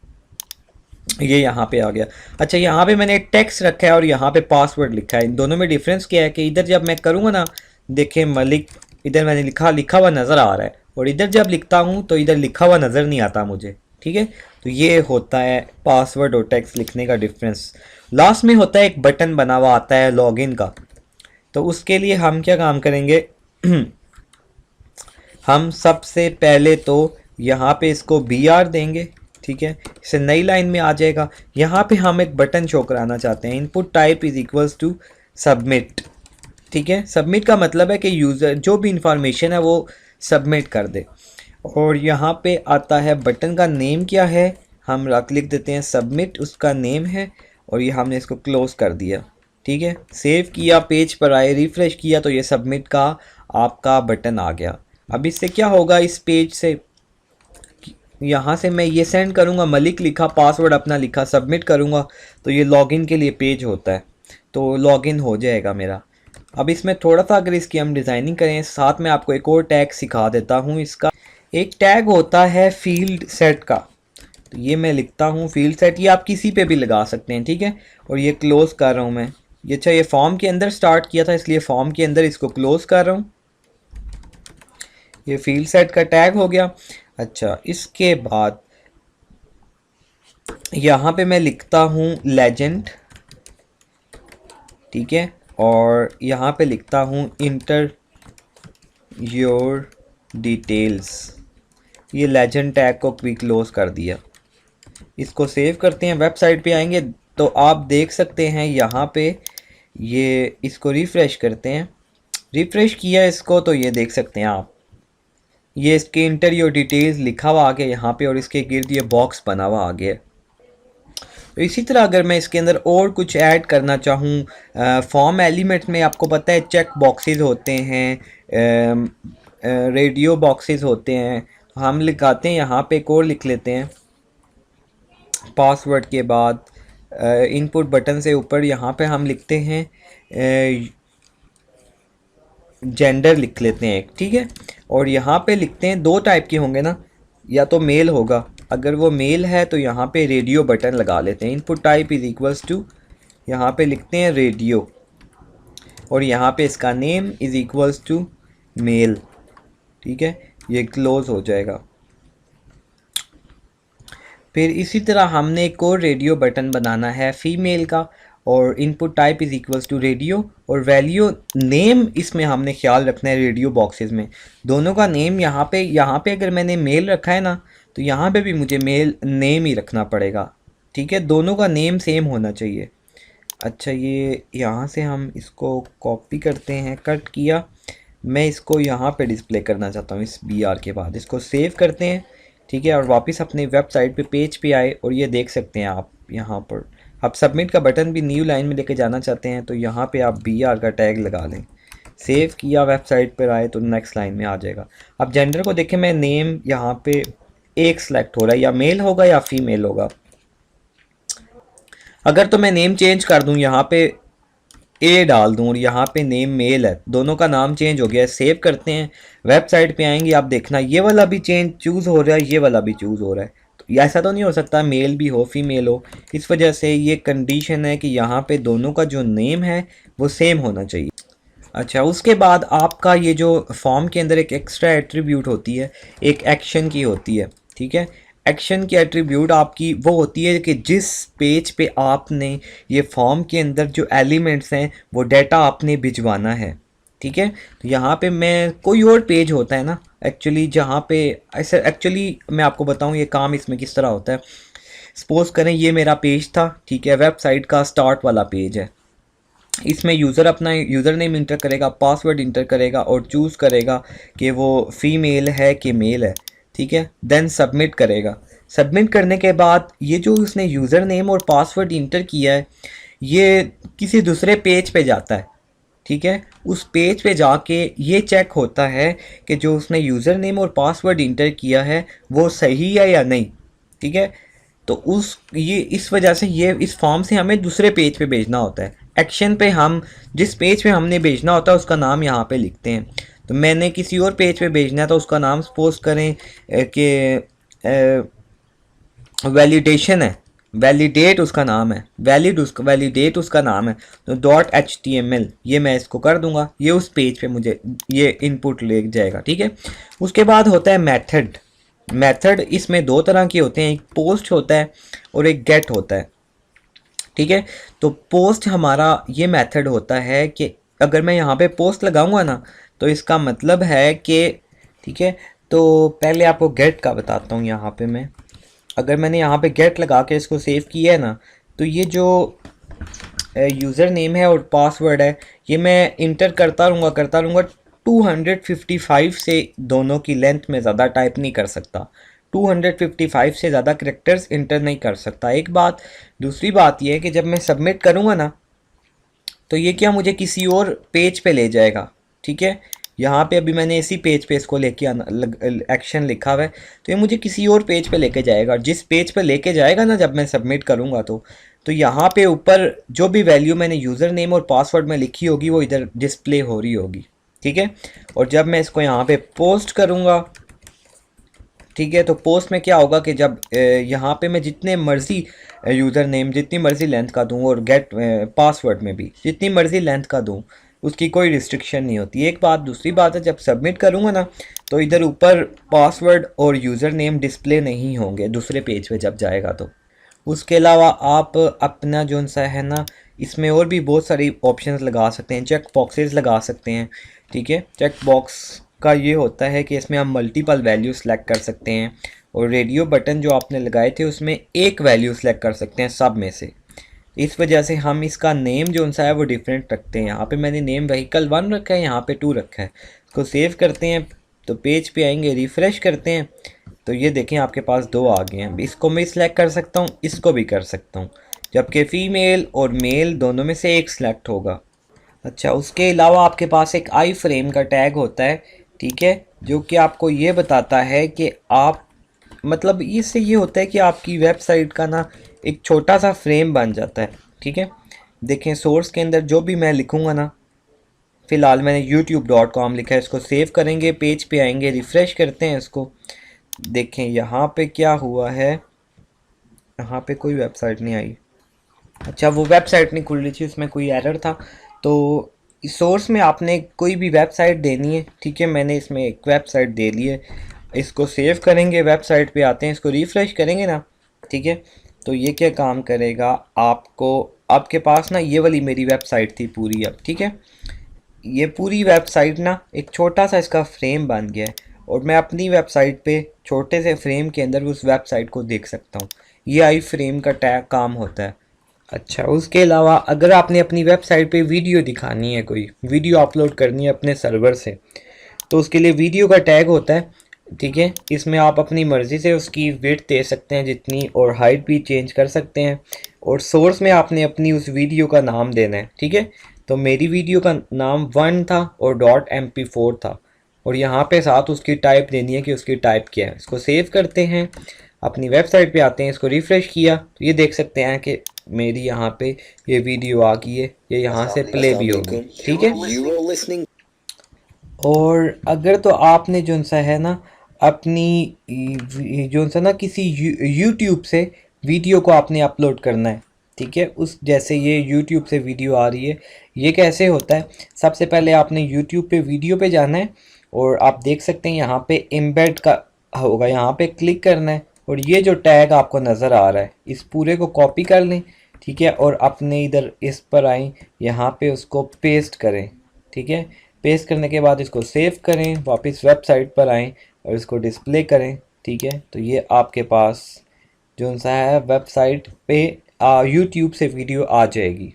ये यहाँ पे आ गया। अच्छा यहाँ पे मैंने टेक्स्ट रखा है और यहाँ पे पासवर्ड लिखा है। इन दोनों में डिफरेंस क्या है कि इधर जब मैं करूँगा ना, देखें मलिक, इधर मैंने लिखा हुआ नज़र आ रहा है और इधर जब लिखता हूँ तो इधर लिखा हुआ नज़र नहीं आता मुझे, ठीक है। तो ये होता है पासवर्ड और टेक्स्ट लिखने का डिफरेंस। लास्ट में होता है एक बटन बना हुआ आता है लॉगिन का। तो उसके लिए हम क्या काम करेंगे हम सबसे पहले तो यहाँ पे इसको BR देंगे, ठीक है। इसे नई लाइन में आ जाएगा। यहाँ पे हम एक बटन शो कराना चाहते हैं, input type is equals to submit, ठीक है। सबमिट का मतलब है कि यूज़र जो भी इंफॉर्मेशन है वो सबमिट कर दे। और यहाँ पे आता है बटन का नेम क्या है, हम लिख देते हैं सबमिट, उसका नेम है। और ये हमने इसको क्लोज़ कर दिया, ठीक है। सेव किया, पेज पर आए, रिफ़्रेश किया तो ये सबमिट का आपका बटन आ गया। अब इससे क्या होगा, इस पेज से यहाँ से मैं ये सेंड करूँगा, मलिक लिखा, पासवर्ड अपना लिखा, सबमिट करूँगा तो ये लॉगिन के लिए पेज होता है, तो लॉगिन हो जाएगा मेरा। अब इसमें थोड़ा सा अगर इसकी हम डिज़ाइनिंग करें, साथ में आपको एक और टैग सिखा देता हूँ। इसका एक टैग होता है फील्ड सेट का, तो ये मैं लिखता हूँ फील्ड सेट, ये आप किसी पे भी लगा सकते हैं, ठीक है। और ये क्लोज़ कर रहा हूँ मैं, ये अच्छा ये फॉर्म के अंदर स्टार्ट किया था इसलिए फॉर्म के अंदर इसको क्लोज़ कर रहा हूँ। ये फील्ड सेट का टैग हो गया। अच्छा इसके बाद यहाँ पे मैं लिखता हूँ लेजेंड, ठीक है। और यहाँ पे लिखता हूँ इंटर योर डिटेल्स, ये लेजेंड टैग को भी क्लोज कर दिया। इसको सेव करते हैं, वेबसाइट पे आएंगे तो आप देख सकते हैं यहाँ पे ये, इसको रिफ़्रेश करते हैं, रिफ़्रेश किया इसको तो ये देख सकते हैं आप, ये इसके इंटर योर डिटेल्स लिखा हुआ आ गया यहाँ पे और इसके गिर्द ये बॉक्स बना हुआ आ गया। तो इसी तरह अगर मैं इसके अंदर और कुछ ऐड करना चाहूँ, फॉर्म एलिमेंट में आपको पता है चेक बॉक्सेस होते हैं, रेडियो बॉक्सेस होते हैं, तो हम लिखाते हैं यहाँ पे एक और लिख लेते हैं पासवर्ड के बाद इनपुट बटन से ऊपर यहाँ पे हम लिखते हैं जेंडर लिख लेते हैं एक, ठीक है। और यहाँ पे लिखते हैं, दो टाइप के होंगे ना, या तो मेल होगा, अगर वो मेल है तो यहाँ पे रेडियो बटन लगा लेते हैं। Input type is equals to, यहाँ पे लिखते हैं रेडियो और यहाँ पे इसका name is equals to male, ठीक है। ये क्लोज हो जाएगा। फिर इसी तरह हमने एक और रेडियो बटन बनाना है फीमेल का और input type is equals to radio और वैल्यू नेम इसमें हमने ख्याल रखना है रेडियो बॉक्सेस में, दोनों का नेम यहाँ पे अगर मैंने मेल रखा है ना तो यहाँ पे भी मुझे मेल नेम ही रखना पड़ेगा, ठीक है। दोनों का नेम सेम होना चाहिए। अच्छा ये यहाँ से हम इसको कॉपी करते हैं, कट किया, मैं इसको यहाँ पे डिस्प्ले करना चाहता हूँ इस BR के बाद, इसको सेव करते हैं, ठीक है। और वापस अपने वेबसाइट पे पेज पे आए और ये देख सकते हैं आप यहाँ पर, आप सबमिट का बटन भी न्यू लाइन में लेके जाना चाहते हैं तो यहाँ पे आप BR का टैग लगा लें, सेव किया, वेबसाइट पर आए तो नेक्स्ट लाइन में आ जाएगा। अब जेंडर को देखें, मैं नेम यहाँ पे एक सिलेक्ट हो रहा है, या मेल होगा या फीमेल होगा। अगर तो मैं नेम चेंज कर दूं, यहाँ पे ए डाल दूं और यहाँ पे नेम मेल है, दोनों का नाम चेंज हो गया है। सेव करते हैं, वेबसाइट पे आएंगे, आप देखना ये वाला भी चेंज चूज़ हो रहा है, ये वाला भी चूज़ हो रहा है। तो ऐसा तो नहीं हो सकता मेल भी हो फीमेल हो, इस वजह से ये कंडीशन है कि यहाँ पे दोनों का जो नेम है वो सेम होना चाहिए। अच्छा, उसके बाद आपका ये जो फॉर्म के अंदर एक एक्स्ट्रा एट्रीब्यूट होती है, एक एक्शन की होती है, ठीक है। एक्शन की एट्रीब्यूट आपकी वो होती है कि जिस पेज पे आपने ये फॉर्म के अंदर जो एलिमेंट्स हैं वो डाटा आपने भिजवाना है, ठीक है। तो यहाँ पे मैं कोई और पेज होता है ना एक्चुअली, जहाँ पे ऐसे एक्चुअली मैं आपको बताऊँ ये काम इसमें किस तरह होता है। सपोज करें ये मेरा पेज था, ठीक है, वेबसाइट का स्टार्ट वाला पेज है। इसमें यूज़र अपना यूज़र नेम इंटर करेगा, पासवर्ड इंटर करेगा और चूज़ करेगा कि वो फीमेल है कि मेल है, ठीक है। देन सबमिट करेगा। सबमिट करने के बाद ये जो उसने यूज़र नेम और पासवर्ड इंटर किया है ये किसी दूसरे पेज पे जाता है, ठीक है। उस पेज पे जाके ये चेक होता है कि जो उसने यूज़र नेम और पासवर्ड इंटर किया है वो सही है या नहीं, ठीक है। तो उस ये इस वजह से ये इस फॉर्म से हमें दूसरे पेज पे भेजना होता है। एक्शन पे हम जिस पेज पे हमने भेजना होता है उसका नाम यहाँ पे लिखते हैं। तो मैंने किसी और पेज पे भेजना है तो उसका नाम सपोज करें कि वैलिडेशन है, वैलिडेट उसका नाम है, वैलिडेट उसका नाम है। तो .html ये मैं इसको कर दूंगा, ये उस पेज पे मुझे ये इनपुट ले जाएगा, ठीक है। उसके बाद होता है मेथड। मेथड इसमें दो तरह के होते हैं, एक पोस्ट होता है और एक गेट होता है, ठीक है। तो पोस्ट हमारा ये मेथड होता है कि अगर मैं यहाँ पे पोस्ट लगाऊंगा ना तो इसका मतलब है कि, ठीक है। तो पहले आपको गेट का बताता हूँ। यहाँ पे मैं अगर मैंने यहाँ पे गेट लगा के इसको सेव किया है ना, तो ये जो यूज़र नेम है और पासवर्ड है ये मैं इंटर करता रहूँगा 255 से दोनों की लेंथ में ज़्यादा टाइप नहीं कर सकता, 255 से ज़्यादा करेक्टर्स इंटर नहीं कर सकता, एक बात। दूसरी बात ये है कि जब मैं सबमिट करूँगा ना तो ये क्या मुझे किसी और पेज पे ले जाएगा, ठीक है। यहाँ पे अभी मैंने इसी पेज पे इसको लेके आना एक्शन लिखा हुआ है, तो ये मुझे किसी और पेज पे लेके जाएगा। जिस पेज पे लेके जाएगा ना जब मैं सबमिट करूँगा तो यहाँ पे ऊपर जो भी वैल्यू मैंने यूज़र नेम और पासवर्ड में लिखी होगी वो इधर डिस्प्ले हो रही होगी, ठीक है। और जब मैं इसको यहाँ पे पोस्ट करूँगा, ठीक है, तो पोस्ट में क्या होगा कि जब यहाँ पे मैं जितने मर्ज़ी यूज़र नेम जितनी मर्ज़ी लेंथ का दूँ और गेट पासवर्ड में भी जितनी मर्ज़ी लेंथ का दूँ उसकी कोई रिस्ट्रिक्शन नहीं होती, एक बात। दूसरी बात है जब सबमिट करूँगा ना तो इधर ऊपर पासवर्ड और यूज़र नेम डिस्प्ले नहीं होंगे दूसरे पेज पे जब जाएगा तो। उसके अलावा आप अपना जो सा है ना इसमें और भी बहुत सारी ऑप्शंस लगा सकते हैं, चेक बॉक्सेस लगा सकते हैं, ठीक है। चेक बॉक्स का ये होता है कि इसमें हम मल्टीपल वैल्यू सेलेक्ट कर सकते हैं और रेडियो बटन जो आपने लगाए थे उसमें एक वैल्यू सेलेक्ट कर सकते हैं सब में से। इस वजह से हम इसका नेम जो सा है वो डिफरेंट रखते हैं। यहाँ पे मैंने नेम व्हीकल 1 रखा है, यहाँ पे 2 रखा है। इसको सेव करते हैं तो पेज पे आएंगे, रिफ़्रेश करते हैं तो ये देखें आपके पास 2 आ गए हैं। इसको मैं सिलेक्ट कर सकता हूँ, इसको भी कर सकता हूँ, जबकि फ़ीमेल और मेल दोनों में से एक सिलेक्ट होगा। अच्छा, उसके अलावा आपके पास एक आई फ्रेम का टैग होता है, ठीक है, जो कि आपको ये बताता है कि आप मतलब इससे ये होता है कि आपकी वेबसाइट का ना एक छोटा सा फ्रेम बन जाता है, ठीक है। देखें सोर्स के अंदर जो भी मैं लिखूँगा ना, फ़िलहाल मैंने youtube.com लिखा है, इसको सेव करेंगे, पेज पे आएंगे, रिफ़्रेश करते हैं इसको। देखें यहाँ पे क्या हुआ है, यहाँ पे कोई वेबसाइट नहीं आई। अच्छा, वो वेबसाइट नहीं खुल रही थी, उसमें कोई एरर था। तो इस सोर्स में आपने कोई भी वेबसाइट देनी है, ठीक है। मैंने इसमें एक वेबसाइट दे ली है, इसको सेव करेंगे, वेबसाइट पे आते हैं, इसको रिफ़्रेश करेंगे ना, ठीक है। तो ये क्या काम करेगा, आपको आपके पास ना ये वाली मेरी वेबसाइट थी पूरी अब, ठीक है। ये पूरी वेबसाइट ना एक छोटा सा इसका फ्रेम बन गया है और मैं अपनी वेबसाइट पे छोटे से फ्रेम के अंदर उस वेबसाइट को देख सकता हूँ। ये आई फ्रेम का टैग काम होता है। अच्छा, उसके अलावा अगर आपने अपनी वेबसाइट पे वीडियो दिखानी है, कोई वीडियो अपलोड करनी है अपने सर्वर से, तो उसके लिए वीडियो का टैग होता है, ठीक है। इसमें आप अपनी मर्ज़ी से उसकी विड्थ दे सकते हैं जितनी, और हाइट भी चेंज कर सकते हैं, और सोर्स में आपने अपनी उस वीडियो का नाम देना है, ठीक है। तो मेरी वीडियो का नाम 1 था और .mp4 था, और यहाँ पे साथ उसकी टाइप देनी है कि उसकी टाइप क्या है। इसको सेव करते हैं, अपनी वेबसाइट पे आते हैं, इसको रिफ़्रेश किया तो ये देख सकते हैं कि मेरी यहाँ पे ये वीडियो आ गई है, ये यहाँ से प्ले भी होगी। ठीक है। और अगर तो आपने जो सा है ना अपनी जो सा ना किसी यूट्यूब से वीडियो को आपने अपलोड करना है, ठीक है, उस जैसे ये यूट्यूब से वीडियो आ रही है, ये कैसे होता है। सबसे पहले आपने यूट्यूब पे वीडियो पे जाना है और आप देख सकते हैं यहाँ पे एम्बेड का होगा, यहाँ पे क्लिक करना है और ये जो टैग आपको नज़र आ रहा है इस पूरे को कॉपी कर लें, ठीक है, और अपने इधर इस पर आएँ, यहाँ पे उसको पेस्ट करें। ठीक है, पेस्ट करने के बाद इसको सेव करें, वापस वेबसाइट पर आएँ और इसको डिस्प्ले करें। ठीक है, तो ये आपके पास जो सा है वेबसाइट पे यूट्यूब से वीडियो आ जाएगी।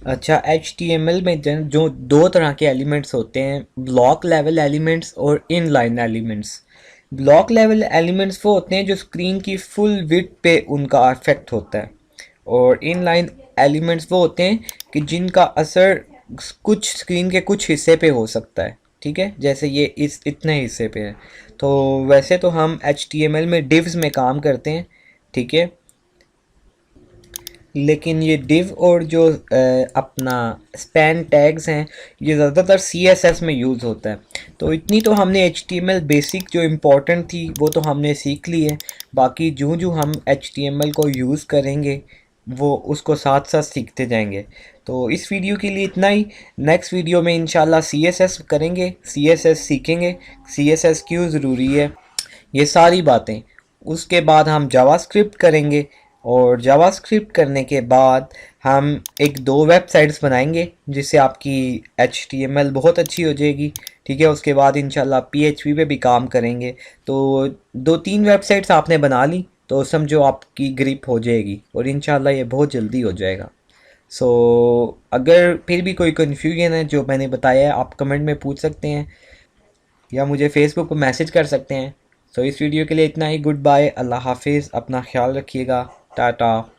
अच्छा, HTML में जो दो तरह के एलिमेंट्स होते हैं, ब्लॉक लेवल एलिमेंट्स और inline elements. Block level elements वो होते हैं जो स्क्रीन की फुल विड्थ पे उनका इफेक्ट होता है, और इनलाइन एलिमेंट्स वो होते हैं कि जिनका असर कुछ स्क्रीन के कुछ हिस्से पे हो सकता है। ठीक है, जैसे ये इस इतने हिस्से पे है। तो वैसे तो हम HTML में डिव्स में काम करते हैं, ठीक है, लेकिन ये डिव और जो अपना स्पैन टैग्स हैं ये ज़्यादातर CSS में यूज़ होता है। तो इतनी तो हमने HTML बेसिक जो इम्पोर्टेंट थी वो तो हमने सीख ली है, बाकी जो जो हम HTML को यूज़ करेंगे वो उसको साथ साथ सीखते जाएंगे। तो इस वीडियो के लिए इतना ही। नेक्स्ट वीडियो में इंशाल्लाह CSS करेंगे, CSS सीखेंगे, CSS क्यों ज़रूरी है, ये सारी बातें। उसके बाद हम जावास्क्रिप्ट करेंगे और जावास्क्रिप्ट करने के बाद हम एक दो वेबसाइट्स बनाएंगे जिससे आपकी HTML बहुत अच्छी हो जाएगी। ठीक है, उसके बाद इंशाल्लाह PHP पे भी काम करेंगे। तो दो तीन वेबसाइट्स आपने बना ली तो समझो आपकी ग्रिप हो जाएगी और इंशाल्लाह ये बहुत जल्दी हो जाएगा। सो अगर फिर भी कोई कन्फ्यूजन है जो मैंने बताया है आप कमेंट में पूछ सकते हैं या मुझे फेसबुक पर मैसेज कर सकते हैं। सो इस वीडियो के लिए इतना ही। गुड बाय, अल्लाह हाफिज़, अपना ख्याल रखिएगा, टाटा।